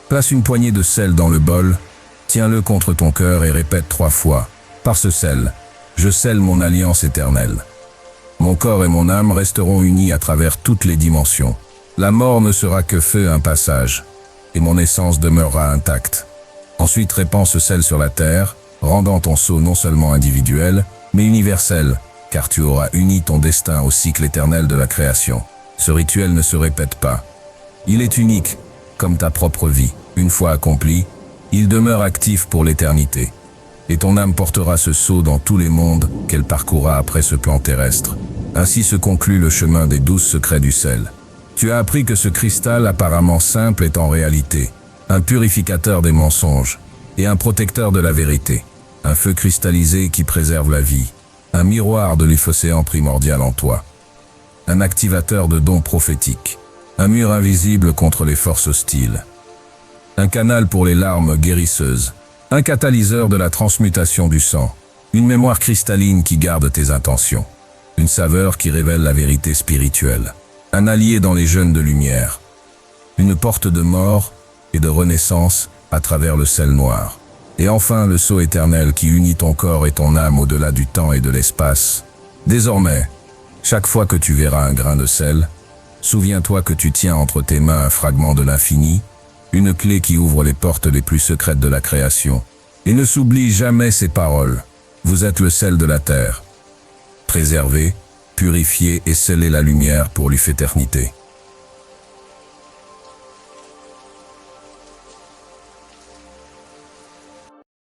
Speaker 1: place une poignée de sel dans le bol, tiens-le contre ton cœur et répète 3 fois. Par ce sel, je scelle mon alliance éternelle. Mon corps et mon âme resteront unis à travers toutes les dimensions. La mort ne sera que feu un passage, et mon essence demeurera intacte. Ensuite répands ce sel sur la terre, rendant ton sceau non seulement individuel, mais universel, car tu auras uni ton destin au cycle éternel de la création. Ce rituel ne se répète pas. Il est unique, comme ta propre vie. Une fois accompli, il demeure actif pour l'éternité. Et ton âme portera ce sceau dans tous les mondes qu'elle parcourra après ce plan terrestre. Ainsi se conclut le chemin des 12 secrets du sel. Tu as appris que ce cristal apparemment simple est en réalité un purificateur des mensonges et un protecteur de la vérité, un feu cristallisé qui préserve la vie, un miroir de l'If-océan primordial en toi, un activateur de dons prophétiques, un mur invisible contre les forces hostiles, un canal pour les larmes guérisseuses, un catalyseur de la transmutation du sang, une mémoire cristalline qui garde tes intentions, une saveur qui révèle la vérité spirituelle, un allié dans les jeûnes de lumière, une porte de mort et de renaissance à travers le sel noir. Et enfin, le sceau éternel qui unit ton corps et ton âme au-delà du temps et de l'espace. Désormais, chaque fois que tu verras un grain de sel, souviens-toi que tu tiens entre tes mains un fragment de l'infini, une clé qui ouvre les portes les plus secrètes de la création. Et ne s'oublie jamais ces paroles. Vous êtes le sel de la terre. Préservez, purifiez et scellez la lumière pour l'éternité.